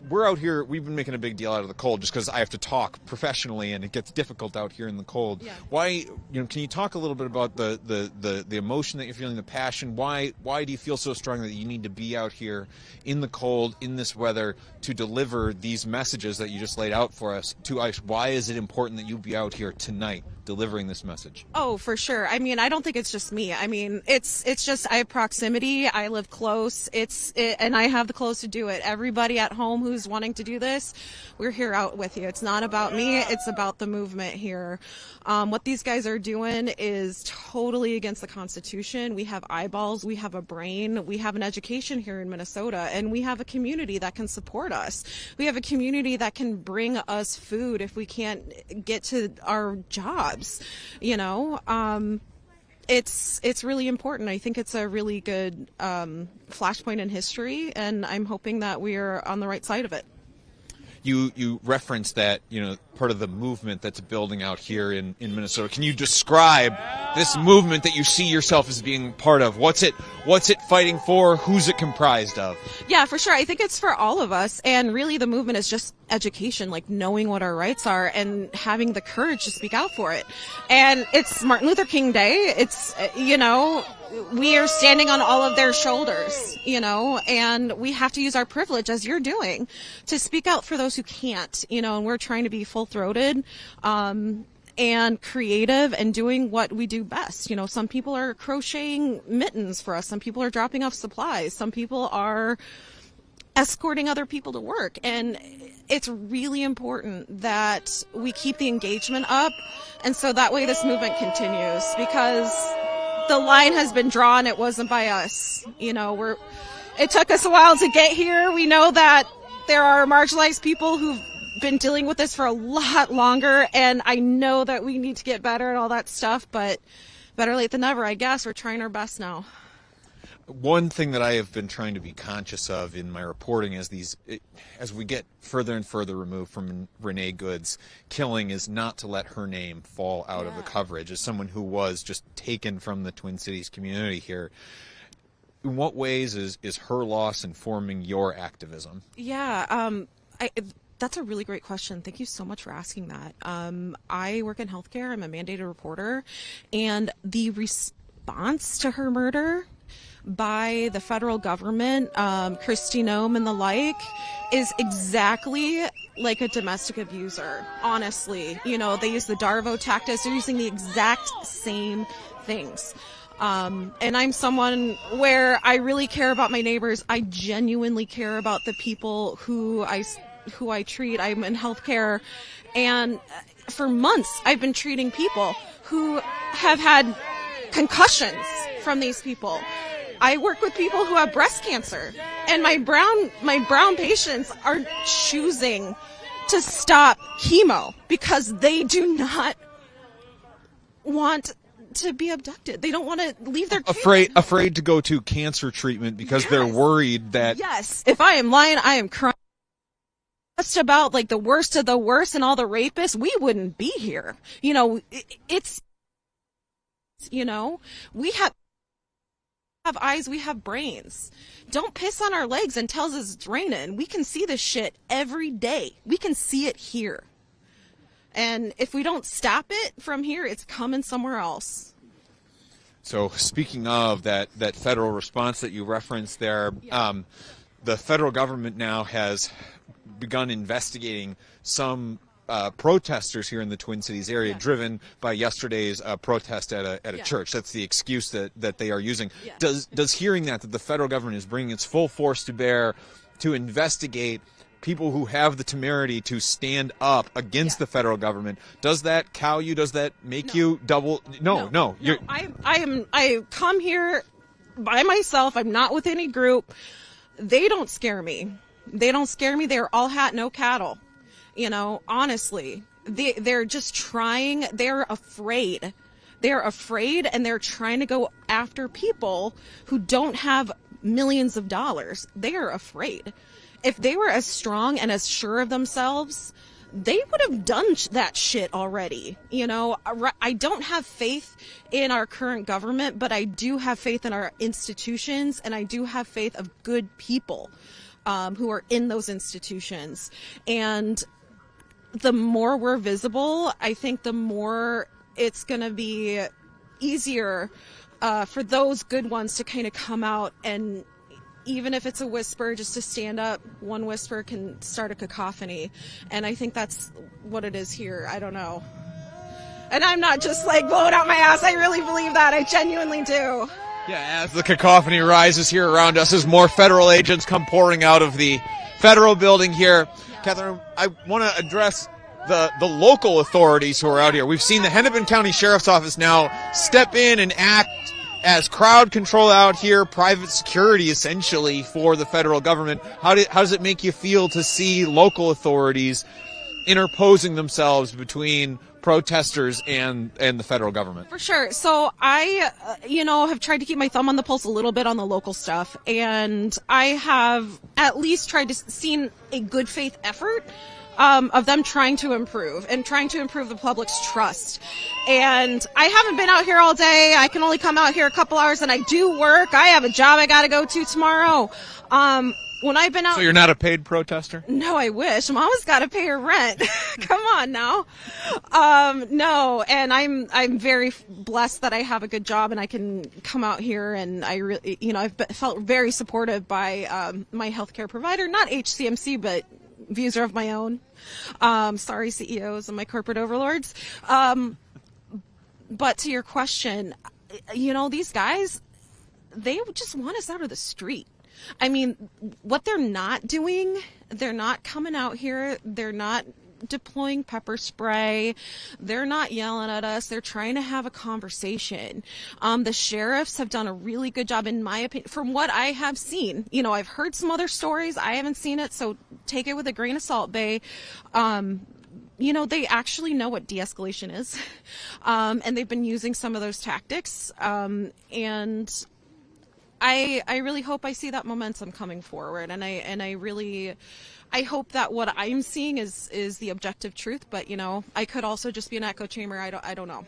we're out here. We've been making a big deal out of the cold just because I have to talk professionally, and it gets difficult out here in the cold. Yeah. Why? Can you talk a little bit about the emotion that you're feeling, the passion? Why do you feel so strongly that you need to be out here in the cold, in this weather, to deliver these messages that you just laid out for us to us? Why is it important that you be out here tonight delivering this message? Oh, for sure. I mean, I don't think it's just me. I mean, it's just I have proximity. I live close. And I have the clothes to do it. Everybody at home who's wanting to do this, we're here out with you. It's not about me. It's about the movement here. What these guys are doing is totally against the Constitution. We have eyeballs. We have a brain. We have an education here in Minnesota, and we have a community that can support us. We have a community that can bring us food if we can't get to our jobs. It's really important. I think it's a really good flashpoint in history, and I'm hoping that we're on the right side of it. You referenced that part of the movement that's building out here in Minnesota. Can you describe this movement that you see yourself as being part of? What's it fighting for? Who's it comprised of? Yeah, for sure. I think it's for all of us. And really the movement is just education, like knowing what our rights are and having the courage to speak out for it. And it's Martin Luther King Day. It's, we are standing on all of their shoulders, and we have to use our privilege, as you're doing, to speak out for those who can't, and we're trying to be full-throated, and creative and doing what we do best. Some people are crocheting mittens for us. Some people are dropping off supplies. Some people are escorting other people to work. And it's really important that we keep the engagement up. And so that way this movement continues, because the line has been drawn. It wasn't by us. It took us a while to get here. We know that there are marginalized people who've been dealing with this for a lot longer, and I know that we need to get better and all that stuff, but better late than never, I guess. We're trying our best now. One thing that I have been trying to be conscious of in my reporting as we get further and further removed from Renee Good's killing is not to let her name fall out of the coverage. As someone who was just taken from the Twin Cities community here, in what ways is her loss informing your activism? Yeah, that's a really great question. Thank you so much for asking that. I work in healthcare. I'm a mandated reporter, and the response to her murder by the federal government, Kristi Noem and the like, is exactly like a domestic abuser, honestly. They use the Darvo tactics. They're using the exact same things. And I'm someone where I really care about my neighbors. I genuinely care about the people who I treat. I'm in healthcare, and for months I've been treating people who have had concussions from these people. I work with people who have breast cancer, and my brown patients are choosing to stop chemo because they do not want to be abducted. They don't want to leave their kids. Afraid to go to cancer treatment because they're worried that... Yes. If I am lying, I am crying. Just about like the worst of the worst and all the rapists, we wouldn't be here. We have eyes, we have brains. Don't piss on our legs and tell us it's raining. We can see this shit every day. We can see it here. And if we don't stop it from here, it's coming somewhere else. So speaking of that federal response that you referenced there, the federal government now has begun investigating some protesters here in the Twin Cities area, driven by yesterday's protest at a church. That's the excuse that they are using. Does hearing that the federal government is bringing its full force to bear to investigate people who have the temerity to stand up against the federal government, does that cow you? Does that make you double? No. I come here by myself. I'm not with any group. They don't scare me. They're all hat, no cattle. Honestly, they're just trying. They're afraid. And they're trying to go after people who don't have millions of dollars. They are afraid. If they were as strong and as sure of themselves, they would have done that shit already. I don't have faith in our current government, but I do have faith in our institutions, and I do have faith of good people who are in those institutions. And the more we're visible, I think the more it's going to be easier for those good ones to kind of come out, and even if it's a whisper, just to stand up. One whisper can start a cacophony. And I think that's what it is here. I don't know. And I'm not just like blowing out my ass. I really believe that. I genuinely do. Yeah, as the cacophony rises here around us, as more federal agents come pouring out of the federal building here. Catherine, I want to address the local authorities who are out here. We've seen the Hennepin County Sheriff's Office now step in and act as crowd control out here, private security essentially for the federal government. How does it make you feel to see local authorities interposing themselves between protesters and the federal government? For sure. So I, have tried to keep my thumb on the pulse a little bit on the local stuff, and I have at least tried to seen a good faith effort of them trying to improve the public's trust. And I haven't been out here all day. I can only come out here a couple hours, and I do work. I have a job I got to go to tomorrow. When I've been out, So you're not a paid protester? no, I wish. Mama's got to pay her rent. Come on now. No, and I'm very blessed that I have a good job and I can come out here, and I really, felt very supported by my healthcare provider, not HCMC, but views are of my own. Sorry, CEOs and my corporate overlords. But to your question, these guys, they just want us out of the street. I mean, what they're not doing, they're not coming out here, they're not deploying pepper spray, they're not yelling at us, they're trying to have a conversation. The sheriffs have done a really good job, in my opinion, from what I have seen. I've heard some other stories, I haven't seen it, so take it with a grain of salt, Bay. They actually know what de-escalation is, and they've been using some of those tactics, and I really hope I see that momentum coming forward, and I hope that what I'm seeing is the objective truth, but I could also just be an echo chamber. I don't know.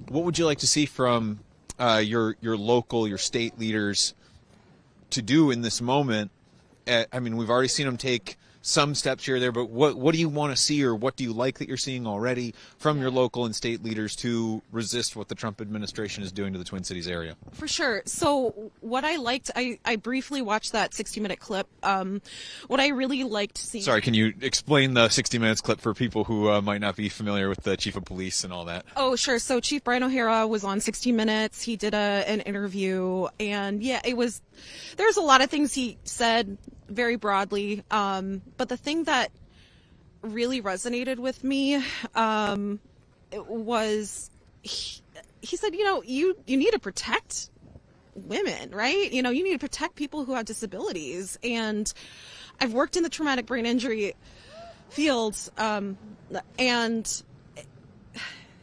What would you like to see from your local, your state leaders to do in this moment? I mean, we've already seen them take some steps here or there, but what do you want to see, or what do you like that you're seeing already from your local and state leaders to resist what the Trump administration is doing to the Twin Cities area? For sure. So what I liked, I briefly watched that 60-minute clip. What I really liked seeing... Sorry, can you explain the 60 Minutes clip for people who might not be familiar with the chief of police and all that? Oh, sure. So Chief Brian O'Hara was on 60 Minutes. He did an interview, and yeah, there's a lot of things he said very broadly. But the thing that really resonated with me was he said, you need to protect women, right? You need to protect people who have disabilities. And I've worked in the traumatic brain injury field, and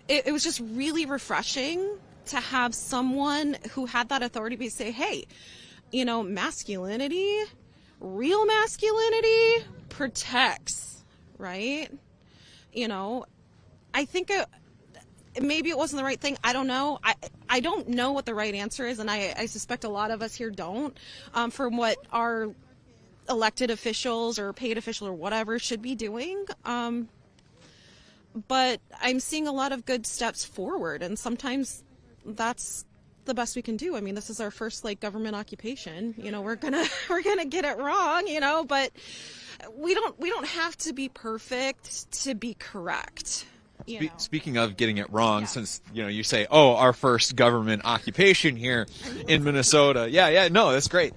it was just really refreshing to have someone who had that authority to say, hey, masculinity, real masculinity protects, right? I think maybe it wasn't the right thing. I don't know. I don't know what the right answer is, and I suspect a lot of us here don't, from what our elected officials or paid official or whatever should be doing. But I'm seeing a lot of good steps forward, and sometimes that's the best we can do. I mean, this is our first government occupation. We're gonna get it wrong, but we don't have to be perfect to be correct. Speaking of getting it wrong, yeah. Since you say, oh, our first government occupation here in Minnesota. Yeah, no, that's great.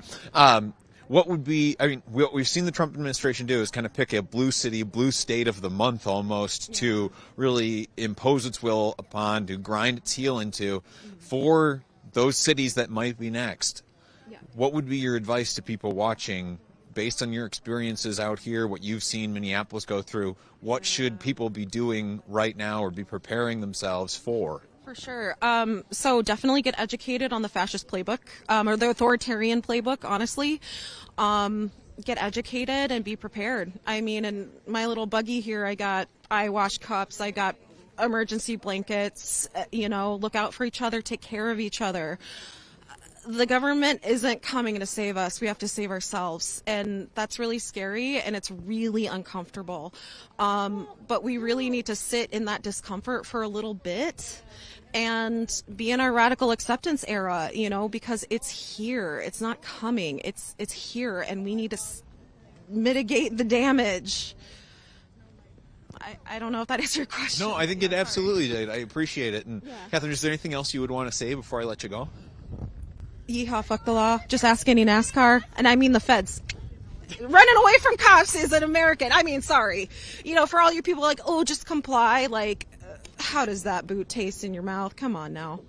What would be, what we've seen the Trump administration do is kind of pick a blue city, blue state of the month almost, to really impose its will upon, to grind its heel into for those cities that might be next. Yeah. What would be your advice to people watching, based on your experiences out here, what you've seen Minneapolis go through? What should people be doing right now or be preparing themselves for? For sure. So definitely get educated on the fascist playbook, or the authoritarian playbook, honestly. Get educated and be prepared. I mean, in my little buggy here, I got eye wash cups, I got emergency blankets, look out for each other, take care of each other. The government isn't coming to save us. We have to save ourselves. And that's really scary, and it's really uncomfortable. But we really need to sit in that discomfort for a little bit and be in our radical acceptance era, because it's here. It's not coming. It's here, and we need to mitigate the damage. I don't know if that answered your question. No, I think it absolutely did. I appreciate it. And Catherine, is there anything else you would want to say before I let you go? Yeehaw, fuck the law. Just ask any NASCAR. And I mean the feds. Running away from cops is an American. Sorry. For all you people oh, just comply. How does that boot taste in your mouth? Come on now.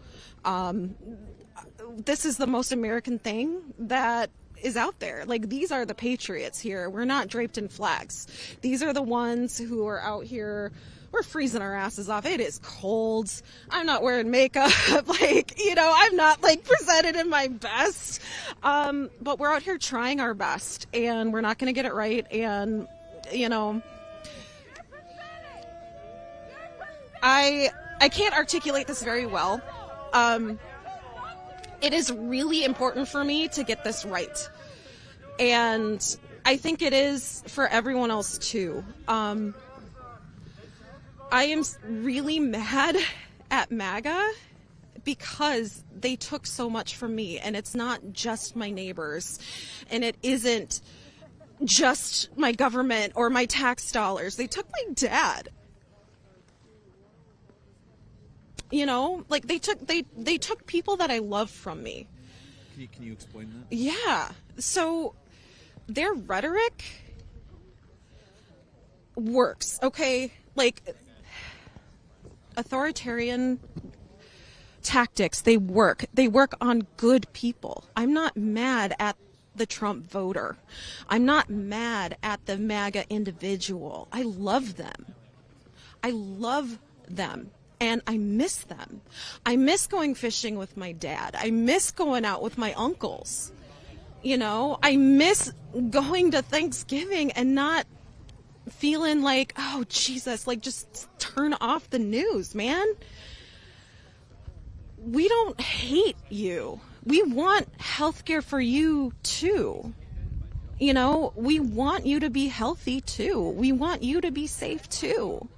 This is the most American thing that is out there. These are the patriots here. We're not draped in flags. These are the ones who are out here. We're freezing our asses off. It is cold. I'm not wearing makeup. I'm not presented in my best. But we're out here trying our best, and we're not going to get it right. And, I can't articulate this very well. It is really important for me to get this right. And I think it is for everyone else too. I am really mad at MAGA because they took so much from me, and it's not just my neighbors, and it isn't just my government or my tax dollars. They took my dad. You know, like they took people that I love from me. Can you explain that? Yeah. So their rhetoric works, okay? Like authoritarian tactics, they work. They work on good people. I'm not mad at the Trump voter. I'm not mad at the MAGA individual. I love them. I love them. And I miss them. I miss going fishing with my dad. I miss going out with my uncles. You know, I miss going to Thanksgiving and not feeling like, oh, Jesus, like just turn off the news, man. We don't hate you. We want healthcare for you too. You know, we want you to be healthy too. We want you to be safe too.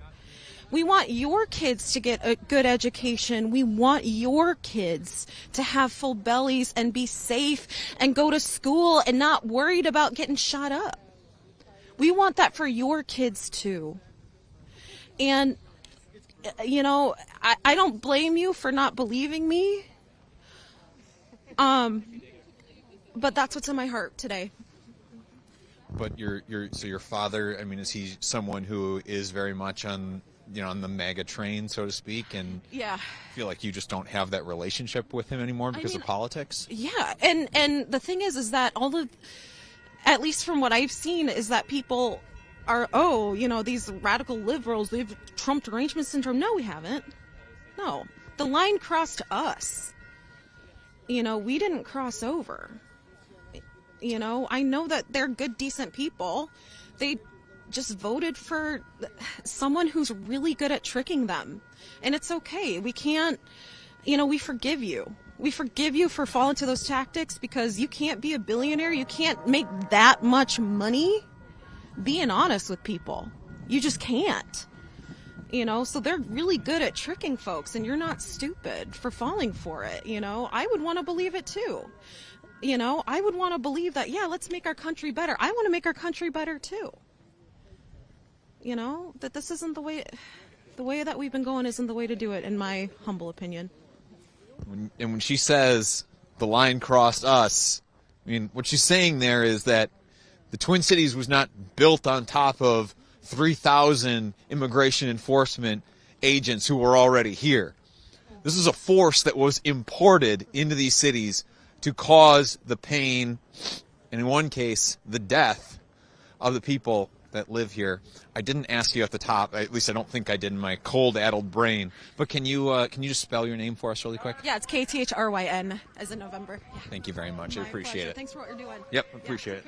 We want your kids to get a good education. We want your kids to have full bellies and be safe and go to school and not worried about getting shot up. We want that for your kids too. And, you know, I don't blame you for not believing me. But that's what's in my heart today. But your father, I mean, is he someone who is very much on the MAGA train, so to speak, and yeah, feel like you just don't have that relationship with him anymore because of politics? Yeah, and the thing is that at least from what I've seen, is that people are, these radical liberals, they've Trump derangement syndrome. No, we haven't. No, the line crossed us. You know, we didn't cross over. You know, I know that they're good, decent people. They just voted for someone who's really good at tricking them. And it's okay. We can't, we forgive you. We forgive you for falling to those tactics because you can't be a billionaire. You can't make that much money being honest with people. You just can't. So they're really good at tricking folks, and you're not stupid for falling for it. I would want to believe it too. I would want to believe that, yeah, let's make our country better. I want to make our country better too. That this isn't the way that we've been going isn't the way to do it, in my humble opinion. And when she says the line crossed us, I mean, what she's saying there is that the Twin Cities was not built on top of 3,000 immigration enforcement agents who were already here. This is a force that was imported into these cities to cause the pain, and in one case, the death of the people that live here. I didn't ask you at the top, at least I don't think I did in my cold-addled brain, but can you just spell your name for us really quick? Yeah, it's K-T-H-R-Y-N, as in November. Yeah. Thank you very much. I appreciate pleasure. it. Thanks for what you're doing. Yep, appreciate it.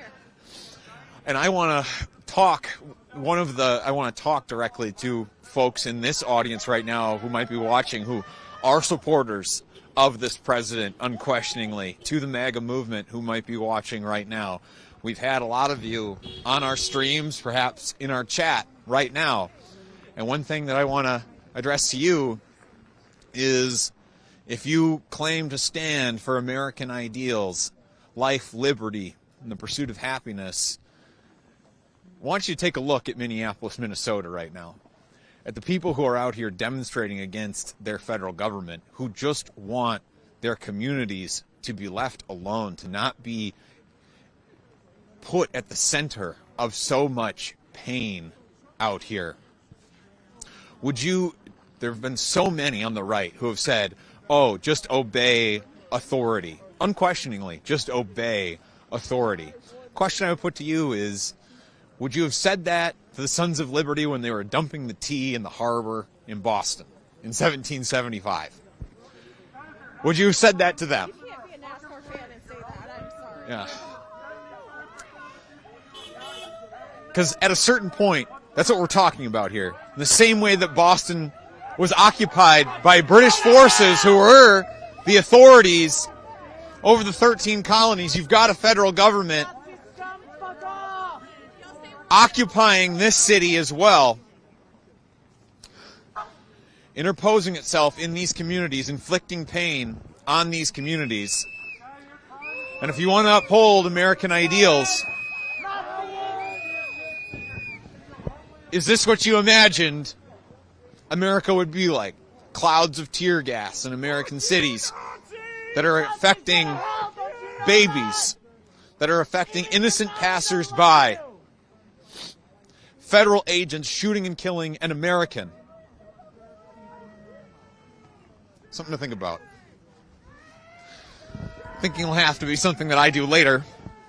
And I want to talk, I want to talk directly to folks in this audience right now who might be watching, who are supporters of this president, unquestioningly, to the MAGA movement, who might be watching right now. We've had a lot of you on our streams, perhaps in our chat right now. And one thing that I want to address to you is, if you claim to stand for American ideals, life, liberty, and the pursuit of happiness, I want you to take a look at Minneapolis, Minnesota right now, at the people who are out here demonstrating against their federal government, who just want their communities to be left alone, to not be put at the center of so much pain out here. There have been so many on the right who have said, oh, just obey authority. Unquestioningly, just obey authority. Question I would put to you is, would you have said that to the Sons of Liberty when they were dumping the tea in the harbor in Boston in 1775? Would you have said that to them? You can't be a NASCAR fan and say that. I'm sorry. Yeah. Because at a certain point, that's what we're talking about here. In the same way that Boston was occupied by British forces who were the authorities over the 13 colonies. You've got a federal government occupying this city as well, interposing itself in these communities, inflicting pain on these communities. And if you want to uphold American ideals, is this what you imagined America would be like? Clouds of tear gas in American cities that are affecting babies, that are affecting innocent passers-by, federal agents shooting and killing an American. Something to think about. Thinking will have to be something that I do later,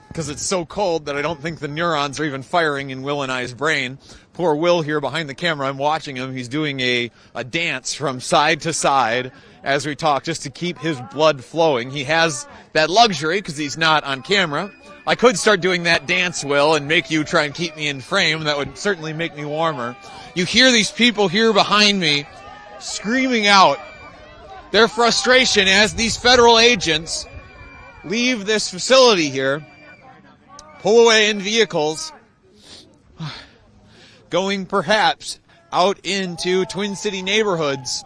because it's so cold that I don't think the neurons are even firing in Will and I's brain. Poor Will here behind the camera, I'm watching him. He's doing a dance from side to side as we talk, just to keep his blood flowing. He has that luxury because he's not on camera. I could start doing that dance, Will, and make you try and keep me in frame. That would certainly make me warmer. You hear these people here behind me screaming out their frustration as these federal agents leave this facility here, pull away in vehicles, going perhaps out into Twin City neighborhoods,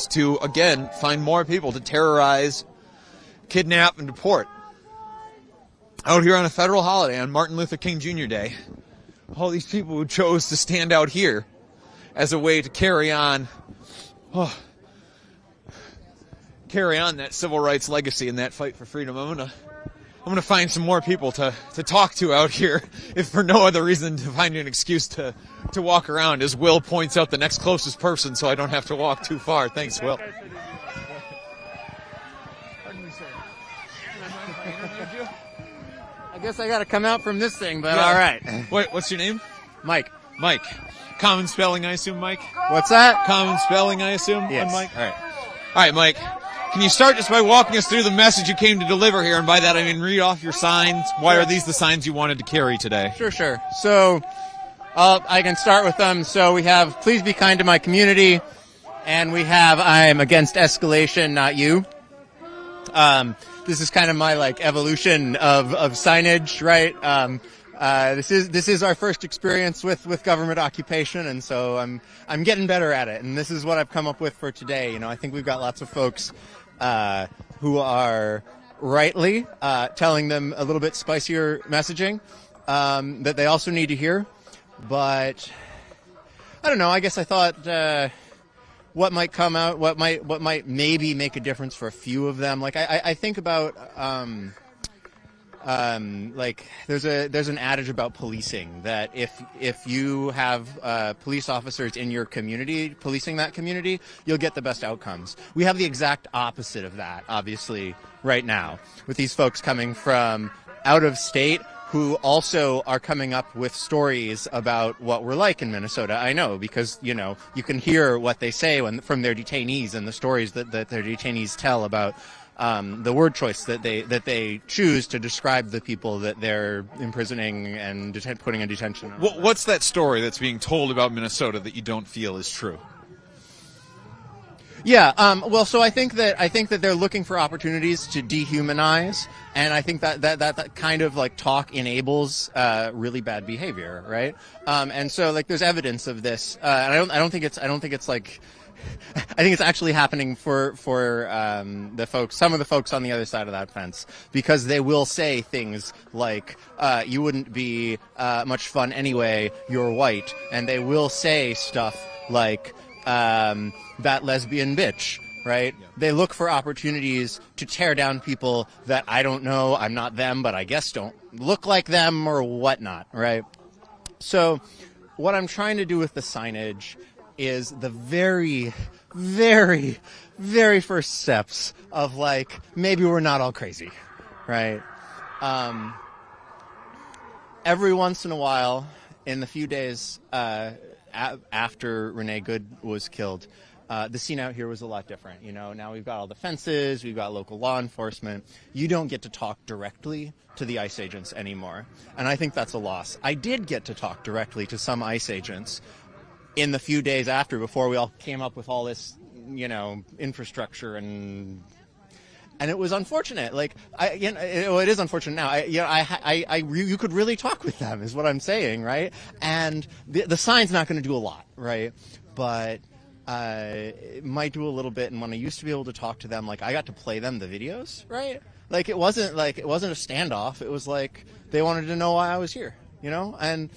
to, again, find more people to terrorize, kidnap, and deport. Out here on a federal holiday, on Martin Luther King Jr. Day, all these people who chose to stand out here as a way to carry on that civil rights legacy and that fight for freedom. I'm gonna find some more people to talk to out here, if for no other reason to find an excuse to walk around, as Will points out the next closest person so I don't have to walk too far. Thanks, Will. I guess I gotta come out from this thing, but all right. Wait, what's your name? Mike. Mike. Common spelling, I assume, Mike? What's that? Common spelling, I assume? Yes. On Mike? All right, Mike. Can you start just by walking us through the message you came to deliver here? And by that, I mean read off your signs. Why are these the signs you wanted to carry today? Sure. So I can start with them. So we have, please be kind to my community. And we have, I'm against escalation, not you. This is kind of my evolution of signage, right? This is our first experience with government occupation, and so I'm getting better at it. And this is what I've come up with for today. I think we've got lots of folks who are rightly telling them a little bit spicier messaging that they also need to hear. But I don't know. I guess I thought what might come out, what might maybe make a difference for a few of them. I think about. There's an adage about policing that if you have police officers in your community policing that community, you'll get the best outcomes. We have the exact opposite of that, obviously, right now, with these folks coming from out of state who also are coming up with stories about what we're like in Minnesota. I know, because you can hear what they say from their detainees and the stories that their detainees tell about the word choice that they choose to describe the people that they're imprisoning and putting in detention. What's that story that's being told about Minnesota that you don't feel is true? Yeah. So I think that they're looking for opportunities to dehumanize, and I think that kind of talk enables really bad behavior, right? And so there's evidence of this, and I think it's actually happening for some of the folks on the other side of that fence, because they will say things like, you wouldn't be much fun anyway, you're white. And they will say stuff like, that lesbian bitch, right? Yeah. They look for opportunities to tear down people that I don't know, I'm not them, but I guess don't look like them or whatnot, right? So what I'm trying to do with the signage is the very, very, very first steps of maybe we're not all crazy, right? Every once in a while, in the few days after Renee Good was killed, the scene out here was a lot different. Now we've got all the fences, we've got local law enforcement. You don't get to talk directly to the ICE agents anymore, and I think that's a loss. I did get to talk directly to some ICE agents in the few days after, before we all came up with all this, infrastructure and it was unfortunate. Like, it is unfortunate now. You could really talk with them, is what I'm saying, right? And the sign's not going to do a lot, right? But it might do a little bit. And when I used to be able to talk to them, like, I got to play them the videos, right? Like, it wasn't a standoff. It was like they wanted to know why I was here, and.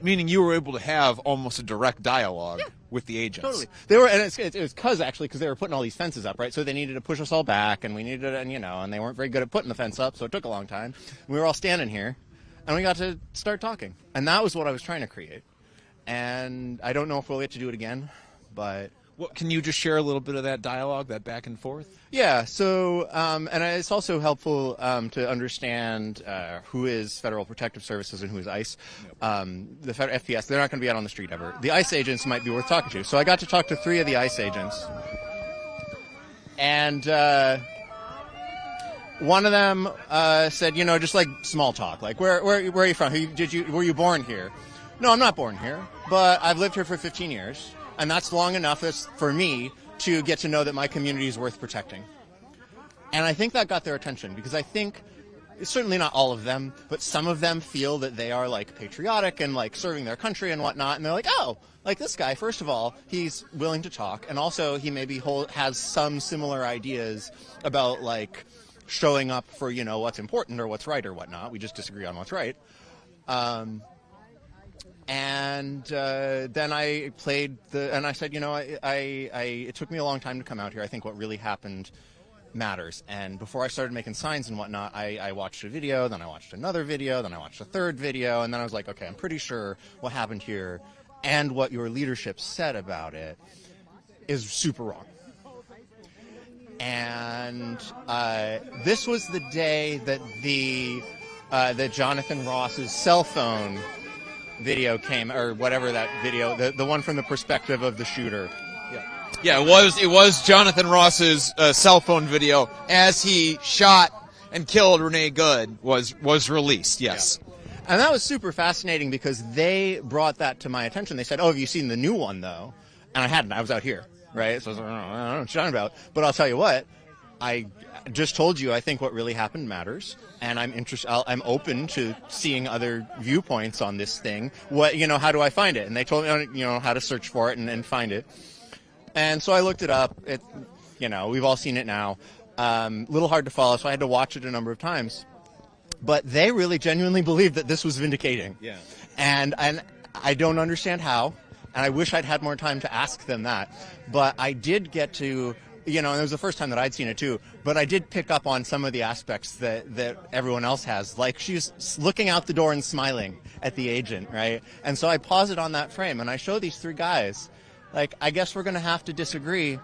Meaning you were able to have almost a direct dialogue with the agents. Totally. They were, and it was because they were putting all these fences up, right? So they needed to push us all back, and we needed, and they weren't very good at putting the fence up, so it took a long time. We were all standing here, and we got to start talking, and that was what I was trying to create. And I don't know if we'll get to do it again, but. Can you just share a little bit of that dialogue, that back and forth? Yeah, so, and it's also helpful to understand who is Federal Protective Services and who is ICE. The FPS, they're not going to be out on the street ever. The ICE agents might be worth talking to. So I got to talk to 3 of the ICE agents. And one of them said, just like small talk, like, where are you from? Were you born here? No, I'm not born here, but I've lived here for 15 years. And that's long enough for me to get to know that my community is worth protecting. And I think that got their attention, because I think, certainly not all of them, but some of them feel that they are, like, patriotic and, like, serving their country and whatnot. And they're like, oh, like, this guy, first of all, he's willing to talk. And also he maybe has some similar ideas about, like, showing up for, what's important or what's right or whatnot. We just disagree on what's right. And then I played and I said, it took me a long time to come out here. I think what really happened matters. And before I started making signs and whatnot, I watched a video, then I watched another video, then I watched a third video, and then I was like, okay, I'm pretty sure what happened here and what your leadership said about it is super wrong. And this was the day that that Jonathan Ross's cell phone video came, or whatever that video, the one from the perspective of the shooter. Yeah, it was Jonathan Ross's cell phone video as he shot and killed Renee Good was released. Yes. Yeah. And that was super fascinating, because they brought that to my attention. They said, "Oh, have you seen the new one though?" And I hadn't. I was out here, right? So I was like, I don't know what you're talking about. But I'll tell you what, I just told you I think what really happened matters, and I'm open to seeing other viewpoints on this thing. How do I find it? And they told me, how to search for it and find it. And so I looked it up. We've all seen it now. Little hard to follow, so I had to watch it a number of times. But they really genuinely believed that this was vindicating. Yeah. And I don't understand how, and I wish I'd had more time to ask them that. But I did get to, and it was the first time that I'd seen it too, but I did pick up on some of the aspects that everyone else has. Like, she's looking out the door and smiling at the agent, right? And so I pause it on that frame, and I show these 3 guys, like, I guess we're going to have to disagree.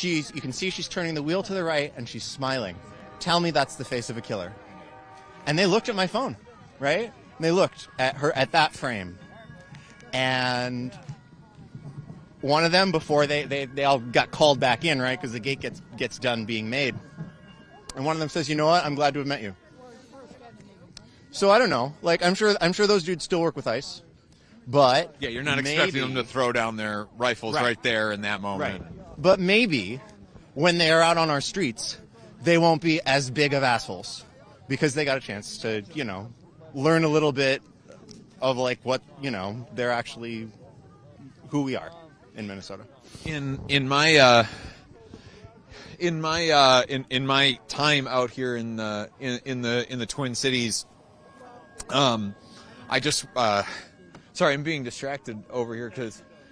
You can see she's turning the wheel to the right, and she's smiling. Tell me that's the face of a killer. And they looked at my phone, right? And they looked at her, at that frame. And one of them, before they all got called back in, right, because the gate gets done being made. And one of them says, "You know what? I'm glad to have met you." So I don't know. Like, I'm sure those dudes still work with ICE, but yeah, you're not expecting them to throw down their rifles right there in that moment. Right. But maybe when they are out on our streets, they won't be as big of assholes, because they got a chance to, learn a little bit of, like, what, they're actually who we are in Minnesota. In my time out here in the Twin Cities, I just sorry, I'm being distracted over here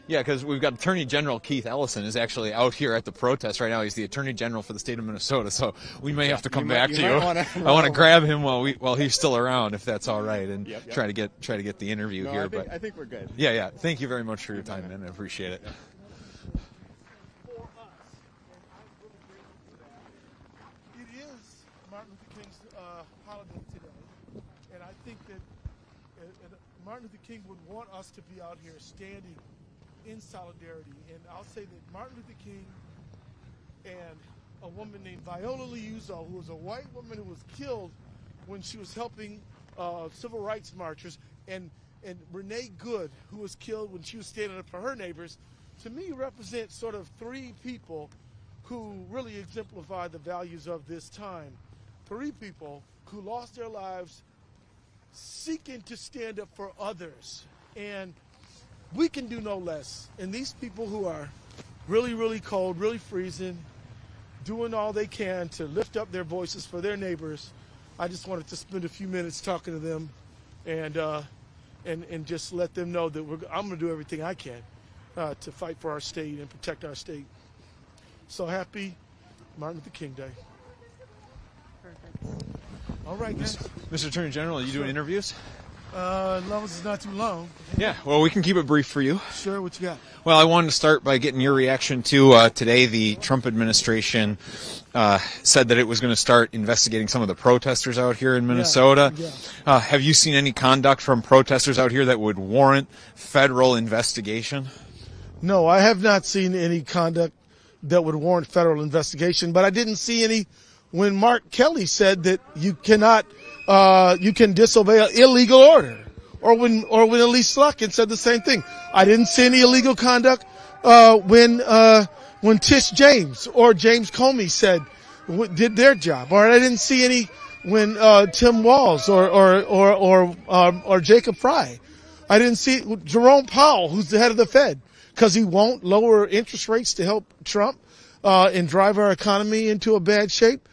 because we've got Attorney General Keith Ellison is actually out here at the protest right now. He's the Attorney General for the state of Minnesota, so we may have to come back to you. I want to grab him while he's still around, if that's all right, and try to get the interview here. I think we're good. Yeah. Thank you very much for your time, man. I appreciate it. It is Martin Luther King's holiday today, and I think that Martin Luther King would want us to be out here standing in solidarity. And I'll say that Martin Luther King and a woman named Viola Liuzzo, who was a white woman who was killed when she was helping civil rights marchers, and and Renee Good, who was killed when she was standing up for her neighbors, to me represent sort of three people who really exemplify the values of this time. Three people who lost their lives seeking to stand up for others. And we can do no less. And these people who are really, really cold, really freezing, doing all they can to lift up their voices for their neighbors, I just wanted to spend a few minutes talking to them and just let them know that I'm going to do everything I can to fight for our state and protect our state. So happy Martin Luther King Day. Perfect. All right, guys. Mr. Attorney General, are you doing interviews? As long as it's not too long. Yeah, well, we can keep it brief for you. Sure, what you got? Well, I wanted to start by getting your reaction to today. The Trump administration said that it was going to start investigating some of the protesters out here in Minnesota. Yeah. Have you seen any conduct from protesters out here that would warrant federal investigation? No, I have not seen any conduct that would warrant federal investigation, but I didn't see any when Mark Kelly said that you cannot, you can disobey an illegal order, or when Elise Slotkin said the same thing. I didn't see any illegal conduct when Tish James or James Comey did their job, or I didn't see any when Tim Walz or Jacob Fry. I didn't see Jerome Powell, who's the head of the Fed, because he won't lower interest rates to help Trump and drive our economy into a bad shape.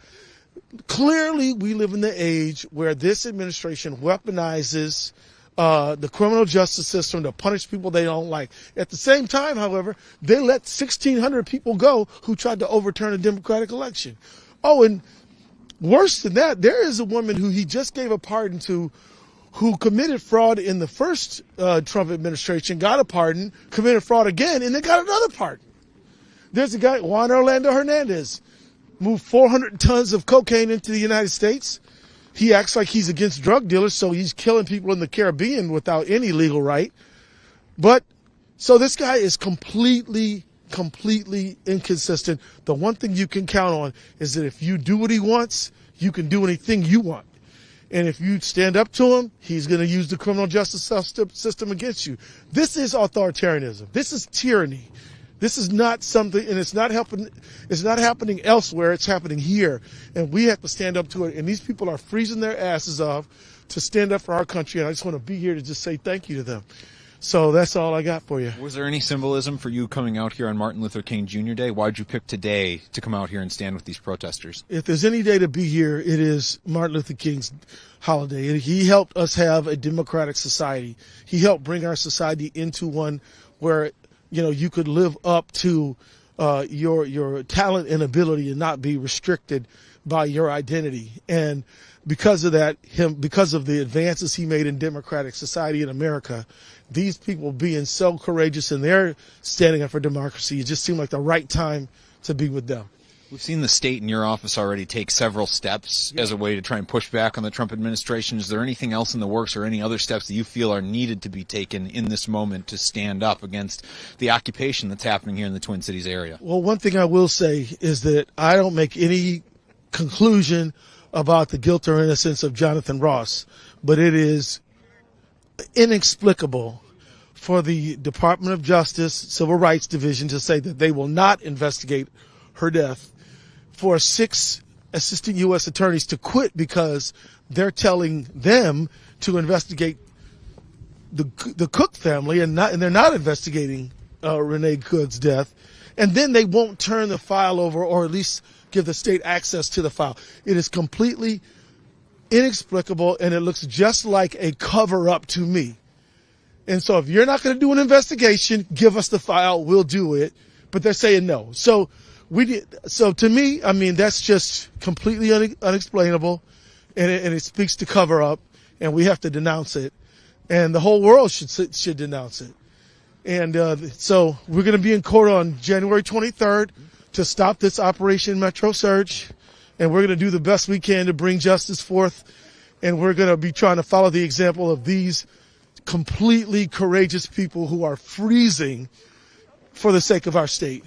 Clearly, we live in the age where this administration weaponizes the criminal justice system to punish people they don't like. At the same time, however, they let 1,600 people go who tried to overturn a Democratic election. Oh, and worse than that, there is a woman who he just gave a pardon to who committed fraud in the first Trump administration, got a pardon, committed fraud again, and then got another pardon. There's a guy, Juan Orlando Hernandez, moved 400 tons of cocaine into the United States. He acts like he's against drug dealers, so he's killing people in the Caribbean without any legal right. But, so this guy is completely inconsistent. The one thing you can count on is that if you do what he wants, you can do anything you want. And if you stand up to him, he's going to use the criminal justice system against you. This is authoritarianism. This is tyranny. This is not something, and it's not happening elsewhere. It's happening here. And we have to stand up to it. And these people are freezing their asses off to stand up for our country. And I just want to be here to just say thank you to them. So that's all I got for you. Was there any symbolism for you coming out here on Martin Luther King Jr. Day? Why'd you pick today to come out here and stand with these protesters? If there's any day to be here, it is Martin Luther King's holiday. He helped us have a democratic society. He helped bring our society into one where, you know, you could live up to your talent and ability and not be restricted by your identity. And because of that, because of the advances he made in democratic society in America, these people being so courageous and they're standing up for democracy, it just seemed like the right time to be with them. We've seen the state in your office already take several steps as a way to try and push back on the Trump administration. Is there anything else in the works or any other steps that you feel are needed to be taken in this moment to stand up against the occupation that's happening here in the Twin Cities area? Well, one thing I will say is that I don't make any conclusion about the guilt or innocence of Jonathan Ross, but it is inexplicable for the Department of Justice Civil Rights Division to say that they will not investigate her death, for 6 assistant U.S. attorneys to quit because they're telling them to investigate the Cook family and they're not investigating Renee Good's death, and then they won't turn the file over or at least give the state access to the file. It is completely inexplicable, and it looks just like a cover-up to me. And so if you're not going to do an investigation, give us the file, we'll do it. But they're saying no. So to me, I mean, that's just completely unexplainable, and it speaks to cover-up, and we have to denounce it. And the whole world should denounce it. And so we're going to be in court on January 23rd to stop this Operation Metro Surge, and we're going to do the best we can to bring justice forth, and we're going to be trying to follow the example of these completely courageous people who are freezing for the sake of our state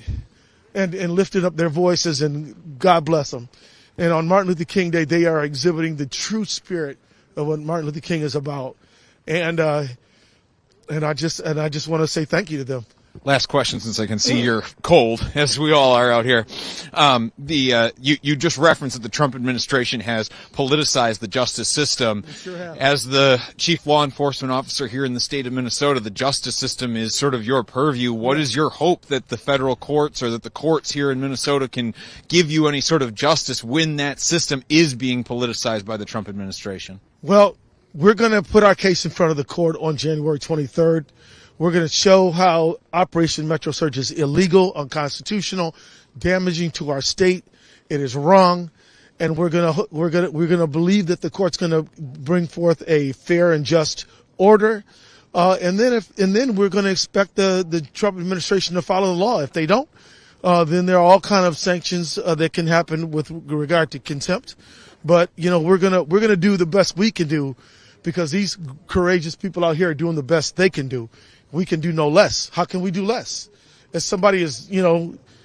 and lifting up their voices, and God bless them. And on Martin Luther King Day, they are exhibiting the true spirit of what Martin Luther King is about. And And I just want to say thank you to them. Last question, since I can see you're cold, as we all are out here. You just referenced that the Trump administration has politicized the justice system. Sure have. As the chief law enforcement officer here in the state of Minnesota, the justice system is sort of your purview. What is your hope that the federal courts or that the courts here in Minnesota can give you any sort of justice when that system is being politicized by the Trump administration? Well, we're going to put our case in front of the court on January 23rd. We're going to show how Operation Metro Surge is illegal, unconstitutional, damaging to our state. It is wrong, and we're going to believe that the court's going to bring forth a fair and just order, and then we're going to expect the Trump administration to follow the law. If they don't, then there are all kind of sanctions that can happen with regard to contempt. But we're gonna do the best we can do, because these courageous people out here are doing the best they can do. We can do no less. How can we do less? If somebody is,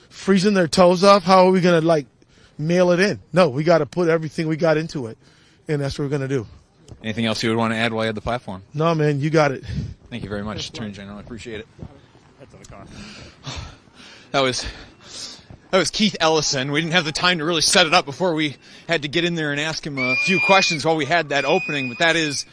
freezing their toes off, how are we going to, mail it in? No, we got to put everything we got into it, and that's what we're going to do. Anything else you would want to add while you had the platform? No, man, you got it. Thank you very much, Attorney General. I appreciate it. That's what it costs. That was Keith Ellison. We didn't have the time to really set it up before we had to get in there and ask him a few questions while we had that opening. But that is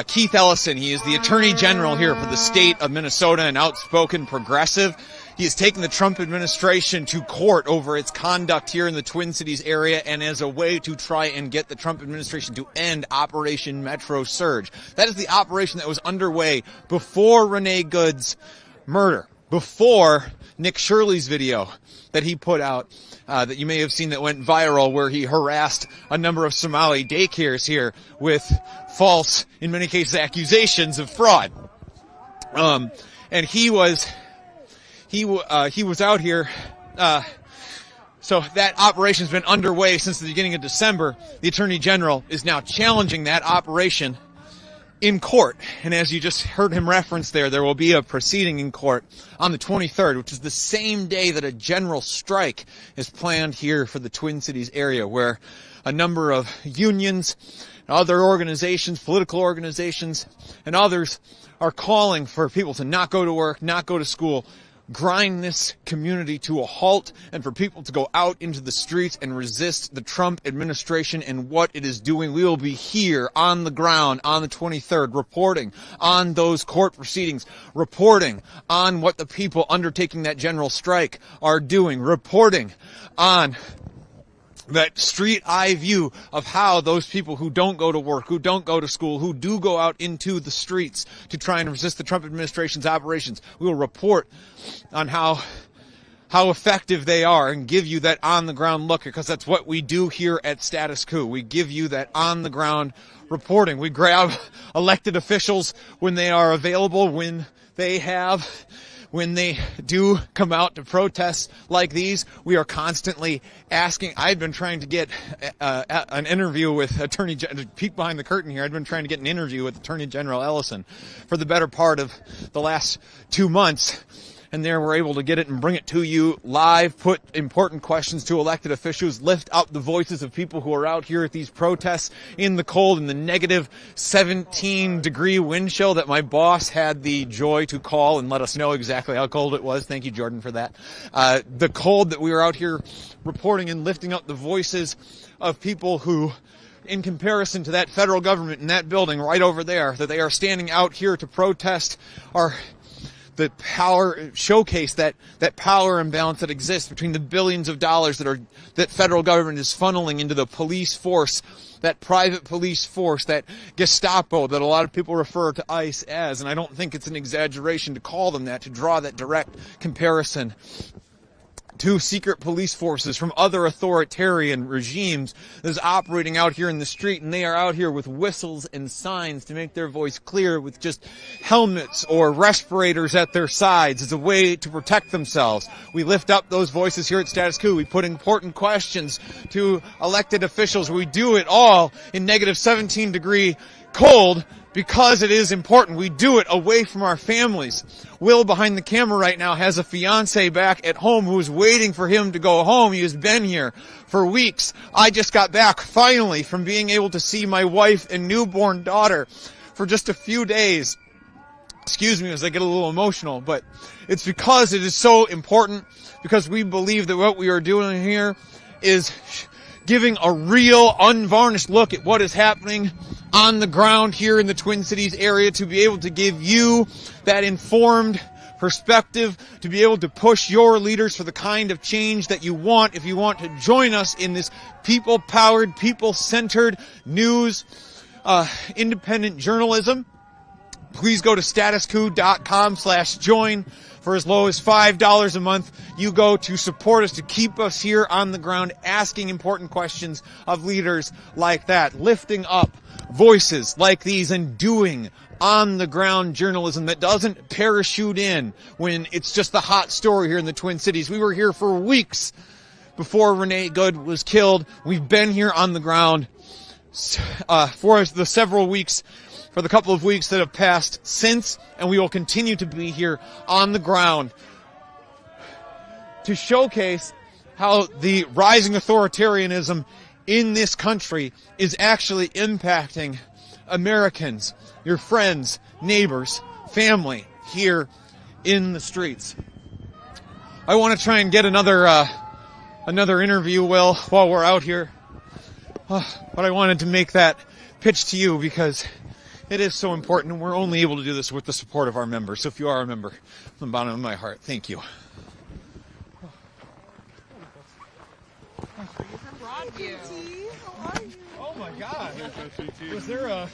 Keith Ellison. He is the Attorney General here for the state of Minnesota, an outspoken progressive. He has taken the Trump administration to court over its conduct here in the Twin Cities area, and as a way to try and get the Trump administration to end Operation Metro Surge. That is the operation that was underway before Renee Good's murder, before Nick Shirley's video that he put out that you may have seen that went viral, where he harassed a number of Somali daycares here with false, in many cases, accusations of fraud. And he was out here. So that operation's been underway since the beginning of December. The Attorney General is now challenging that operation in court. And as you just heard him reference there will be a proceeding in court on the 23rd, which is the same day that a general strike is planned here for the Twin Cities area, where a number of unions, other organizations, political organizations, and others are calling for people to not go to work, not go to school, grind this community to a halt, and for people to go out into the streets and resist the Trump administration and what it is doing. We will be here on the ground on the 23rd, reporting on those court proceedings, reporting on what the people undertaking that general strike are doing, reporting on that street eye view of how those people who don't go to work, who don't go to school, who do go out into the streets to try and resist the Trump administration's operations, we will report on how effective they are and give you that on-the-ground look, because that's what we do here at Status Coup. We give you that on-the-ground reporting. We grab elected officials when they are available, when they do come out to protests like these. We are constantly asking. I've been trying to get an interview with Attorney General, peek behind the curtain here. I've been trying to get an interview with Attorney General Ellison for the better part of the last 2 months. And there we're able to get it and bring it to you live, put important questions to elected officials, lift up the voices of people who are out here at these protests in the cold, in the negative 17-degree wind chill that my boss had the joy to call and let us know exactly how cold it was. Thank you, Jordan, for that. The cold that we were out here reporting and lifting up the voices of people who, in comparison to that federal government in that building right over there, that they are standing out here to protest, are the power, showcase that power imbalance that exists between the billions of dollars that federal government is funneling into the police force, that private police force, that Gestapo that a lot of people refer to ICE as. And I don't think it's an exaggeration to call them that, to draw that direct comparison to secret police forces from other authoritarian regimes that is operating out here in the street, and they are out here with whistles and signs to make their voice clear, with just helmets or respirators at their sides as a way to protect themselves. We lift up those voices here at Status Coup. We put important questions to elected officials. We do it all in negative 17-degree cold, because it is important. We do it away from our families. Will, behind the camera right now, has a fiance back at home who is waiting for him to go home. He has been here for weeks. I just got back, finally, from being able to see my wife and newborn daughter for just a few days. Excuse me as I get a little emotional, but it's because it is so important, because we believe that what we are doing here is giving a real, unvarnished look at what is happening on the ground here in the Twin Cities area, to be able to give you that informed perspective, to be able to push your leaders for the kind of change that you want, if you want to join us in this people-powered, people-centered news, independent journalism. Please go to statuscoup.com/join. For as low as $5 a month, you go to support us, to keep us here on the ground, asking important questions of leaders like that, lifting up voices like these, and doing on-the-ground journalism that doesn't parachute in when it's just the hot story here in the Twin Cities. We were here for weeks before Renee Good was killed. We've been here on the ground for the couple of weeks that have passed since, and we will continue to be here on the ground to showcase how the rising authoritarianism in this country is actually impacting Americans, your friends, neighbors, family here in the streets. I want to try and get another interview, Will, while we're out here. But I wanted to make that pitch to you because it is so important, and we're only able to do this with the support of our members. So if you are a member, from the bottom of my heart, thank you. Oh my God! Was there a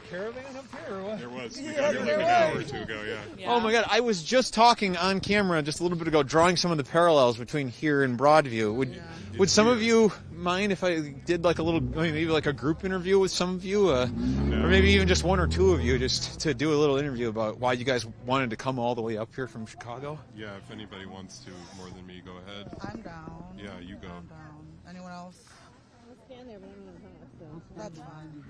caravan up here or what? There was. We got here like an hour or two ago. Yeah. Oh my God! I was just talking on camera just a little bit ago, drawing some of the parallels between here and Broadview. Would some of you mind if I did like a little, maybe like a group interview with some of you, or maybe even just one or two of you, just to do a little interview about why you guys wanted to come all the way up here from Chicago? Yeah, if anybody wants to more than me, go ahead. I'm down. Yeah, you go. I'm down. Anyone else? Stand there, but I'm gonna talk, so. That's fine.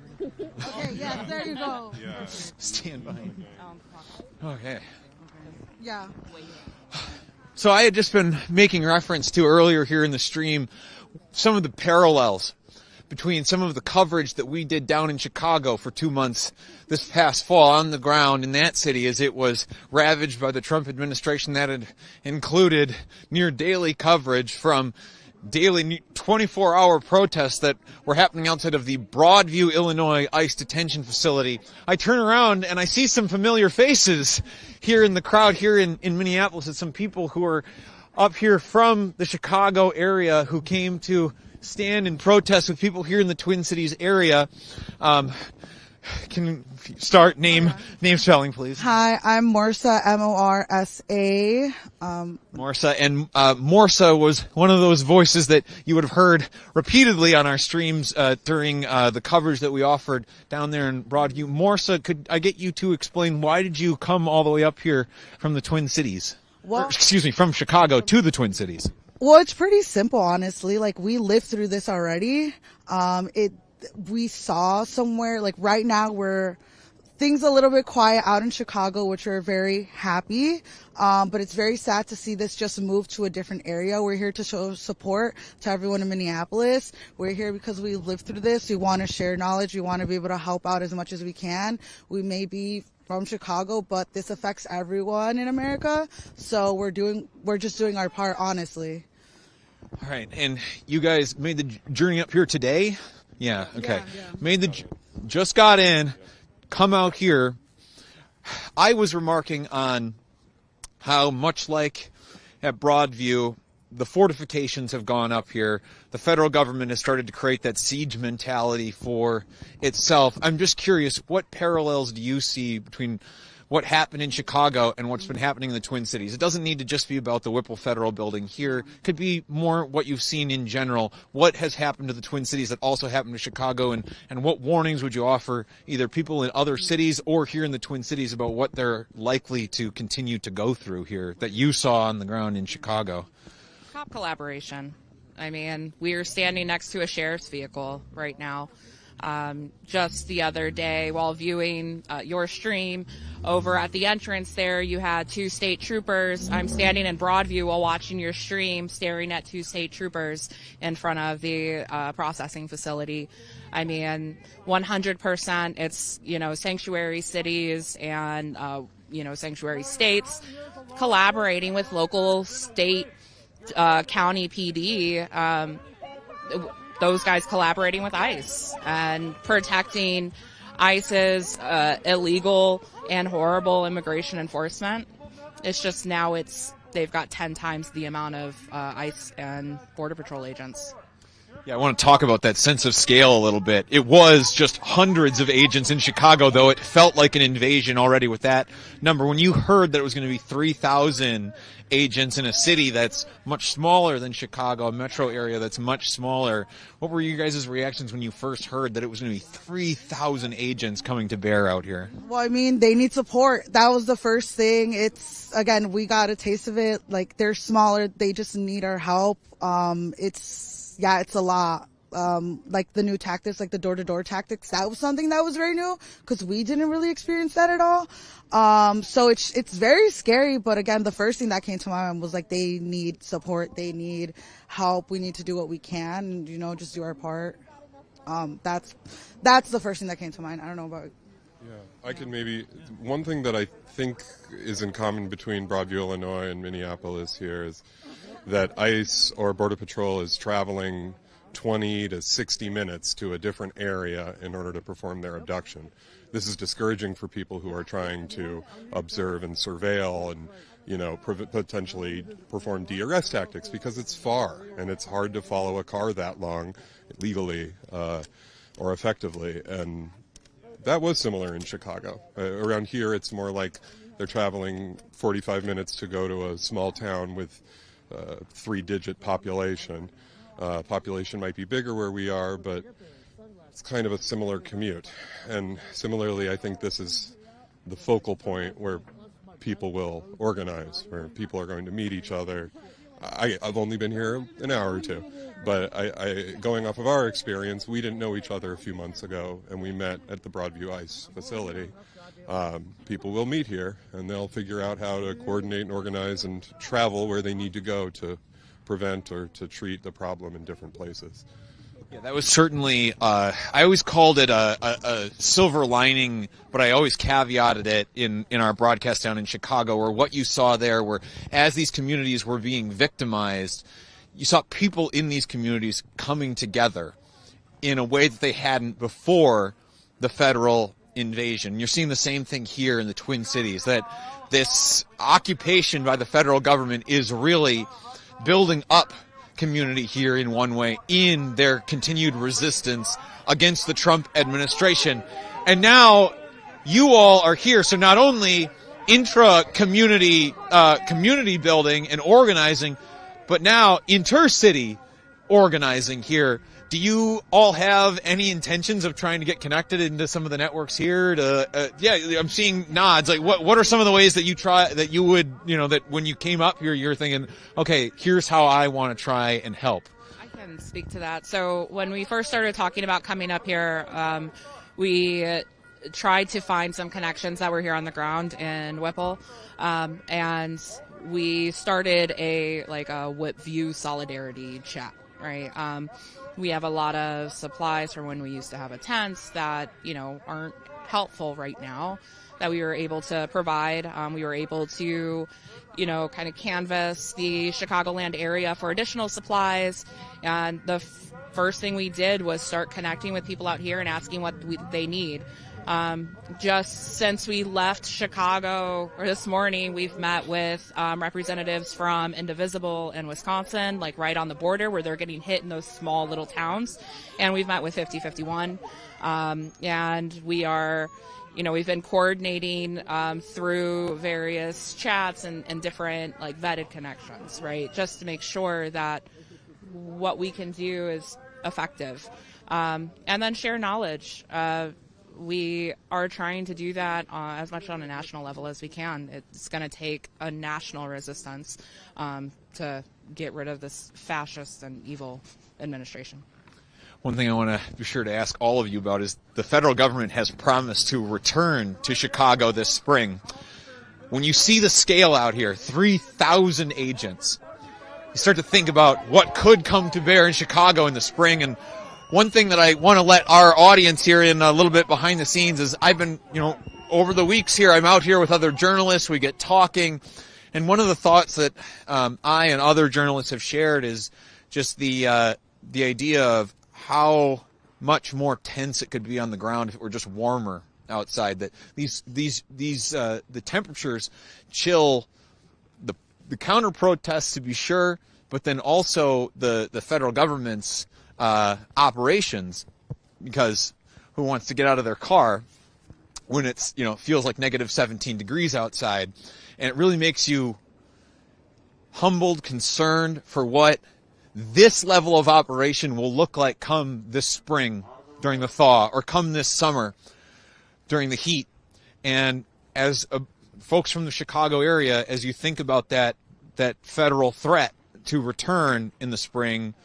Okay, yes, there you go. Yeah. Stand behind. Okay. Yeah. So I had just been making reference to earlier here in the stream some of the parallels between some of the coverage that we did down in Chicago for 2 months this past fall on the ground in that city, as it was ravaged by the Trump administration. That had included near daily coverage from daily 24-hour protests that were happening outside of the Broadview, Illinois ICE detention facility. I turn around and I see some familiar faces here in the crowd here in Minneapolis. It's some people who are up here from the Chicago area who came to stand and protest with people here in the Twin Cities area. Can you start name spelling, please? Hi, I'm Morsa, M-O-R-S-A. Morsa, and Morsa was one of those voices that you would have heard repeatedly on our streams during the coverage that we offered down there in Broadview. Morsa, could I get you to explain why did you come all the way up here from the Twin Cities? Well, From Chicago to the Twin Cities. Well, it's pretty simple, honestly. Like, we lived through this already. We saw somewhere, like right now things a little bit quiet out in Chicago, which we're very happy. But it's very sad to see this just move to a different area. We're here to show support to everyone in Minneapolis. We're here because we lived through this. We want to share knowledge. We want to be able to help out as much as we can. We may be from Chicago, but this affects everyone in America. So we're just doing our part, honestly. All right. And you guys made the journey up here today? Yeah, okay. Yeah. Just got in, come out here. I was remarking on how, much like at Broadview, the fortifications have gone up here. The federal government has started to create that siege mentality for itself. I'm just curious, what parallels do you see between what happened in Chicago and what's been happening in the Twin Cities? It doesn't need to just be about the Whipple Federal Building here. It could be more what you've seen in general. What has happened to the Twin Cities that also happened to Chicago, and what warnings would you offer either people in other cities or here in the Twin Cities about what they're likely to continue to go through here that you saw on the ground in Chicago? Cop collaboration. I mean, we are standing next to a sheriff's vehicle right now. Just the other day, while viewing your stream, over at the entrance there, you had 2 state troopers. I'm standing in broad view while watching your stream, staring at 2 state troopers in front of the processing facility. I mean, 100%, it's, sanctuary cities and, sanctuary states collaborating with local, state, county PD, those guys collaborating with ICE and protecting ICE's illegal and horrible immigration enforcement. It's just now they've got 10 times the amount of ICE and Border Patrol agents. Yeah, I want to talk about that sense of scale a little bit. It was just hundreds of agents in Chicago, though it felt like an invasion already with that number. When you heard that it was going to be 3,000 agents in a city that's much smaller than Chicago, a metro area that's much smaller, what were you guys' reactions when you first heard that it was going to be 3,000 agents coming to bear out here? Well, I mean, they need support. That was the first thing. Again, we got a taste of it. Like, they're smaller. They just need our help. It's a lot. Like the new tactics, like the door-to-door tactics, that was something that was very new because we didn't really experience that at all. So it's very scary. But again, the first thing that came to my mind was like, they need support. They need help. We need to do what we can and, just do our part. That's the first thing that came to mind. I don't know about. Yeah, I can maybe, one thing that I think is in common between Broadview, Illinois and Minneapolis here is that ICE or Border Patrol is traveling 20 to 60 minutes to a different area in order to perform their abduction. This is discouraging for people who are trying to observe and surveil and, potentially perform de-arrest tactics because it's far and it's hard to follow a car that long legally or effectively. And that was similar in Chicago. Around here, it's more like they're traveling 45 minutes to go to a small town with 3-digit population. Population might be bigger where we are, but it's kind of a similar commute. And similarly, I think this is the focal point where people will organize, where people are going to meet each other. I've only been here an hour or two, but going off of our experience, we didn't know each other a few months ago, and we met at the Broadview ICE facility. People will meet here, and they'll figure out how to coordinate and organize and travel where they need to go to prevent or to treat the problem in different places. Yeah, that was certainly, I always called it a silver lining, but I always caveated it in our broadcast down in Chicago, where what you saw there were, as these communities were being victimized, you saw people in these communities coming together in a way that they hadn't before the federal invasion. You're seeing the same thing here in the Twin Cities, that this occupation by the federal government is really building up community here in one way in their continued resistance against the Trump administration. And now you all are here. So not only intra-community community building and organizing, but now inter-city organizing here. Do you all have any intentions of trying to get connected into some of the networks here? I'm seeing nods. Like, what are some of the ways that you would, that when you came up here, you're thinking, okay, here's how I want to try and help? I can speak to that. So when we first started talking about coming up here, we tried to find some connections that were here on the ground in Whipple, and we started a Whipview solidarity chat, right? We have a lot of supplies from when we used to have a tent that, aren't helpful right now that we were able to provide. We were able to, kind of canvass the Chicagoland area for additional supplies. And the first thing we did was start connecting with people out here and asking what they need. Just since we left Chicago, or this morning, we've met with representatives from Indivisible in Wisconsin, like right on the border where they're getting hit in those small little towns. And we've met with 5051. And we are, we've been coordinating through various chats and different vetted connections, right? Just to make sure that what we can do is effective. And then share knowledge. We are trying to do that as much on a national level as we can. It's going to take a national resistance to get rid of this fascist and evil administration. one thing I want to be sure to ask all of you about is the federal government has promised to return to Chicago this spring. When you see the scale out here, 3,000 agents, you start to think about what could come to bear in Chicago in the spring. And one thing that I want to let our audience here in a little bit behind the scenes is I've been, over the weeks here, I'm out here with other journalists. We get talking. And one of the thoughts that I and other journalists have shared is just the idea of how much more tense it could be on the ground if it were just warmer outside. That the temperatures chill the counter protests, to be sure, but then also the federal government's operations, because who wants to get out of their car when it's feels like negative 17 degrees outside? And it really makes you humbled, concerned for what this level of operation will look like come this spring during the thaw, or come this summer during the heat. And as folks from the Chicago area, as you think about that federal threat to return in the spring,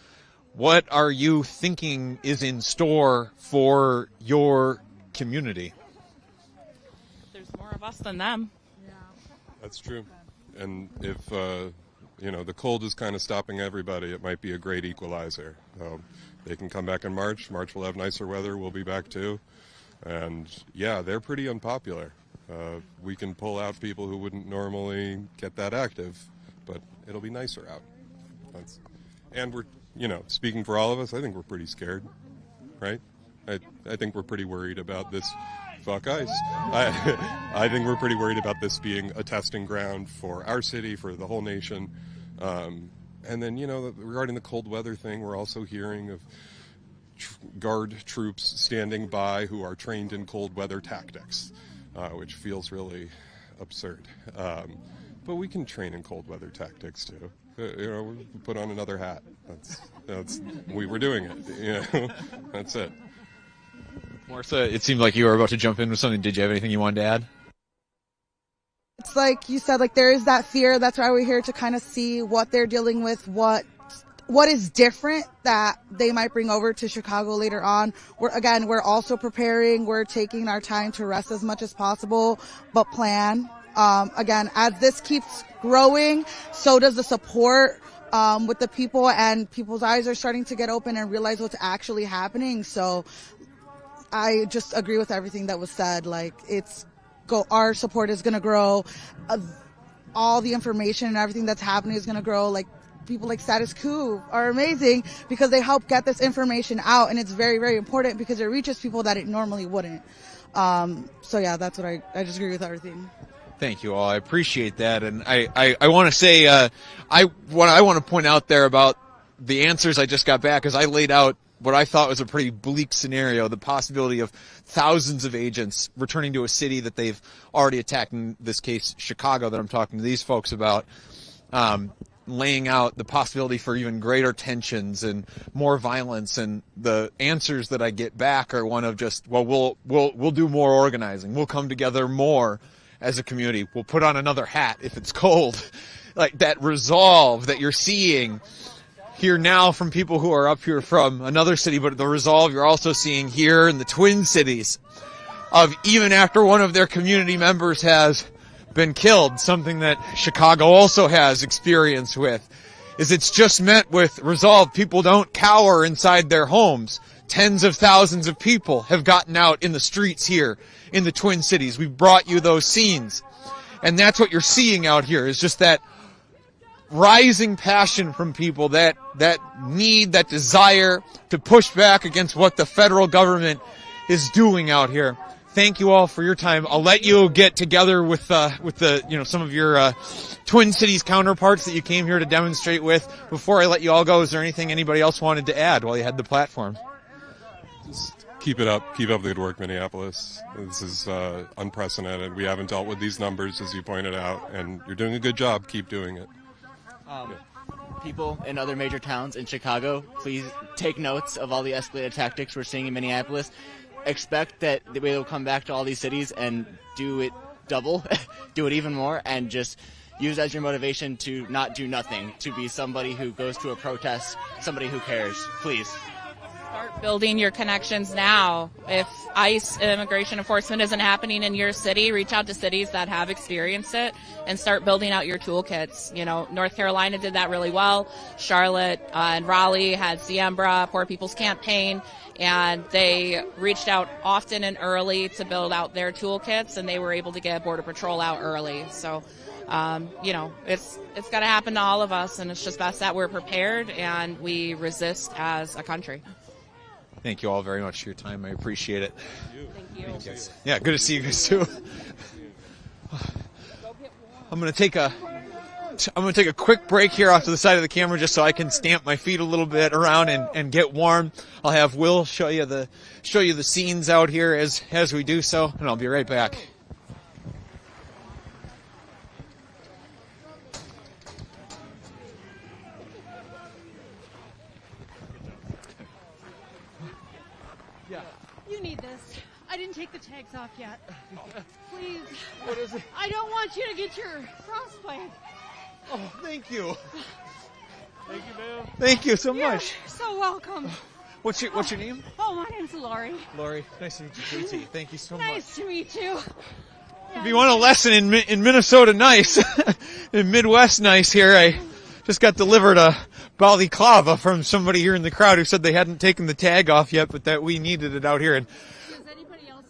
what are you thinking is in store for your community? There's more of us than them. That's true. And if the cold is kind of stopping everybody, it might be a great equalizer. They can come back in March. March will have nicer weather. We'll be back too. And yeah, they're pretty unpopular. We can pull out people who wouldn't normally get that active, but it'll be nicer out. And we're, speaking for all of us, I think we're pretty scared, right? I think we're pretty worried about this. Fuck ice. I think we're pretty worried about this being a testing ground for our city, for the whole nation. And then, regarding the cold weather thing, we're also hearing of guard troops standing by who are trained in cold weather tactics, which feels really absurd. But we can train in cold weather tactics too. We put on another hat. We were doing it. That's it. Martha, it seemed like you were about to jump in with something. Did you have anything you wanted to add? It's like you said, there is that fear. That's why we're here to kind of see what they're dealing with, what is different that they might bring over to Chicago later on. We're also preparing. We're taking our time to rest as much as possible, but plan. As this keeps growing, so does the support with the people, and people's eyes are starting to get open and realize what's actually happening. So I just agree with everything that was said. Our support is going to grow. All the information and everything that's happening is going to grow. People like Status Coup are amazing because they help get this information out, and it's very, very important because it reaches people that it normally wouldn't. That's what I just agree with everything. Thank you all. I appreciate that. And I want to say, what I want to point out there about the answers I just got back is I laid out what I thought was a pretty bleak scenario, the possibility of thousands of agents returning to a city that they've already attacked, in this case, Chicago, that I'm talking to these folks about, laying out the possibility for even greater tensions and more violence. And the answers that I get back are one of just, well, we'll do more organizing. We'll come together more as a community. We'll put on another hat if it's cold. Like that resolve that you're seeing here now from people who are up here from another city, but the resolve you're also seeing here in the Twin Cities of even after one of their community members has been killed, something that Chicago also has experience with, is it's just met with resolve. People don't cower inside their homes. Tens of thousands of people have gotten out in the streets here in the Twin Cities. We've brought you those scenes. And that's what you're seeing out here, is just that rising passion from people, that need, that desire to push back against what the federal government is doing out here. Thank you all for your time. I'll let you get together with the some of your Twin Cities counterparts that you came here to demonstrate with. Before I let you all go, is there anything anybody else wanted to add while you had the platform? Just keep it up. Keep up the good work, Minneapolis. This is unprecedented. We haven't dealt with these numbers, as you pointed out, and you're doing a good job. Keep doing it. People in other major towns in Chicago, please take notes of all the escalated tactics we're seeing in Minneapolis. Expect that we will come back to all these cities and do it double, do it even more, and just use as your motivation to not do nothing, to be somebody who goes to a protest, somebody who cares. Please. Start building your connections now. If ICE immigration enforcement isn't happening in your city, reach out to cities that have experienced it and start building out your toolkits. You know, North Carolina did that really well. Charlotte and Raleigh had Siembra, Poor People's Campaign, and they reached out often and early to build out their toolkits, and they were able to get Border Patrol out early. So, you know, it's got to happen to all of us, and it's just best that we're prepared and we resist as a country. Thank you all very much for your time. I appreciate it. Thank you. Thanks. Yeah, good to see you guys too. I'm gonna take a quick break here off to the side of the camera just so I can stamp my feet a little bit around and get warm. I'll have Will show you the scenes out here as we do so, and I'll be right back. You need this. I didn't take the tags off yet. Please. What is it? I don't want you to get your frostbite. Oh, thank you. Thank you, ma'am. Thank you so much. You're so welcome. What's your name? Oh, my name's Lori. Lori. Nice to meet you, JT. Thank you so much. Nice to meet you. If you want a lesson in Minnesota nice, in Midwest nice here, I just got delivered a balaclava from somebody here in the crowd who said they hadn't taken the tag off yet, but that we needed it out here. And Does anybody else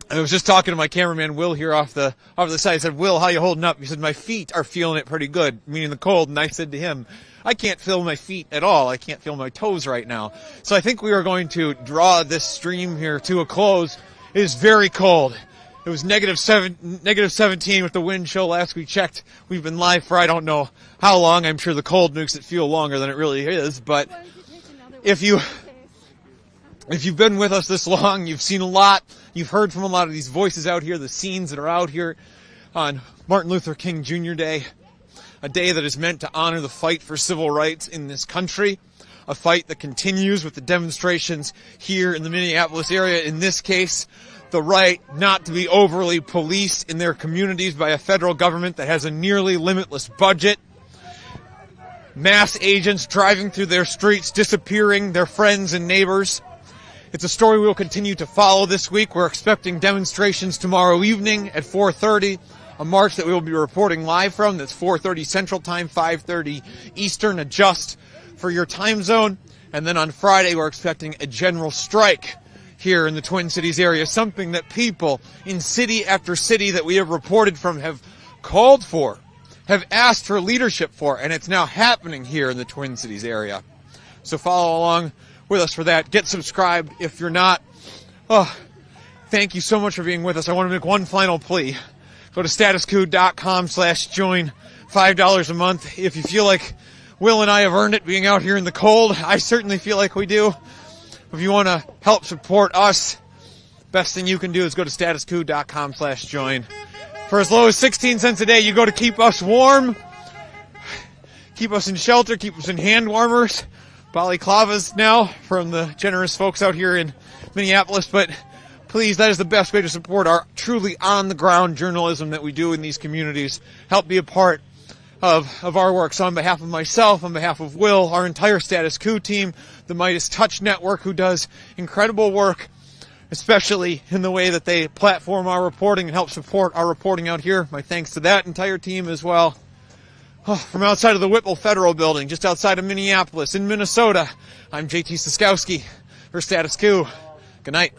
I was just talking to my cameraman Will here off the side. I said, Will, how you holding up? He said, my feet are feeling it pretty good, meaning the cold. And I said to him, I can't feel my feet at all. I can't feel my toes right now. So I think we are going to draw this stream here to a close. It is very cold. It was negative 17 with the wind chill last we checked. We've been live for I don't know how long. I'm sure the cold makes it feel longer than it really is. But if you've been with us this long, you've seen a lot. You've heard from a lot of these voices out here, the scenes that are out here on Martin Luther King Jr. Day, a day that is meant to honor the fight for civil rights in this country, a fight that continues with the demonstrations here in the Minneapolis area. In this case, the right not to be overly policed in their communities by a federal government that has a nearly limitless budget. Mass agents driving through their streets, disappearing their friends and neighbors. It's a story we'll continue to follow this week. We're expecting demonstrations tomorrow evening at 4:30, a march that we will be reporting live from. That's 4:30 Central Time, 5:30 Eastern. Adjust for your time zone. And then on Friday, we're expecting a general strike here in the Twin Cities area, something that people in city after city that we have reported from have called for, have asked for leadership for, and it's now happening here in the Twin Cities area. So follow along with us for that. Get subscribed if you're not. Oh, thank you so much for being with us. I want to make one final plea. Go to StatusCoup.com/join, $5 a month. If you feel like Will and I have earned it being out here in the cold, I certainly feel like we do. If you want to help support us, best thing you can do is go to StatusCoup.com/join. For as low as 16 cents a day, you go to keep us warm, keep us in shelter, keep us in hand warmers, balaclavas now from the generous folks out here in Minneapolis. But please, that is the best way to support our truly on-the-ground journalism that we do in these communities. Help be a part of our work. So on behalf of myself, on behalf of Will, our entire Status Coup team, the MeidasTouch network, who does incredible work, especially in the way that they platform our reporting and help support our reporting out here. My thanks to that entire team as well. Oh, from outside of the Whipple Federal Building, just outside of Minneapolis, in Minnesota, I'm JT Siskowski for Status Coup. Good night.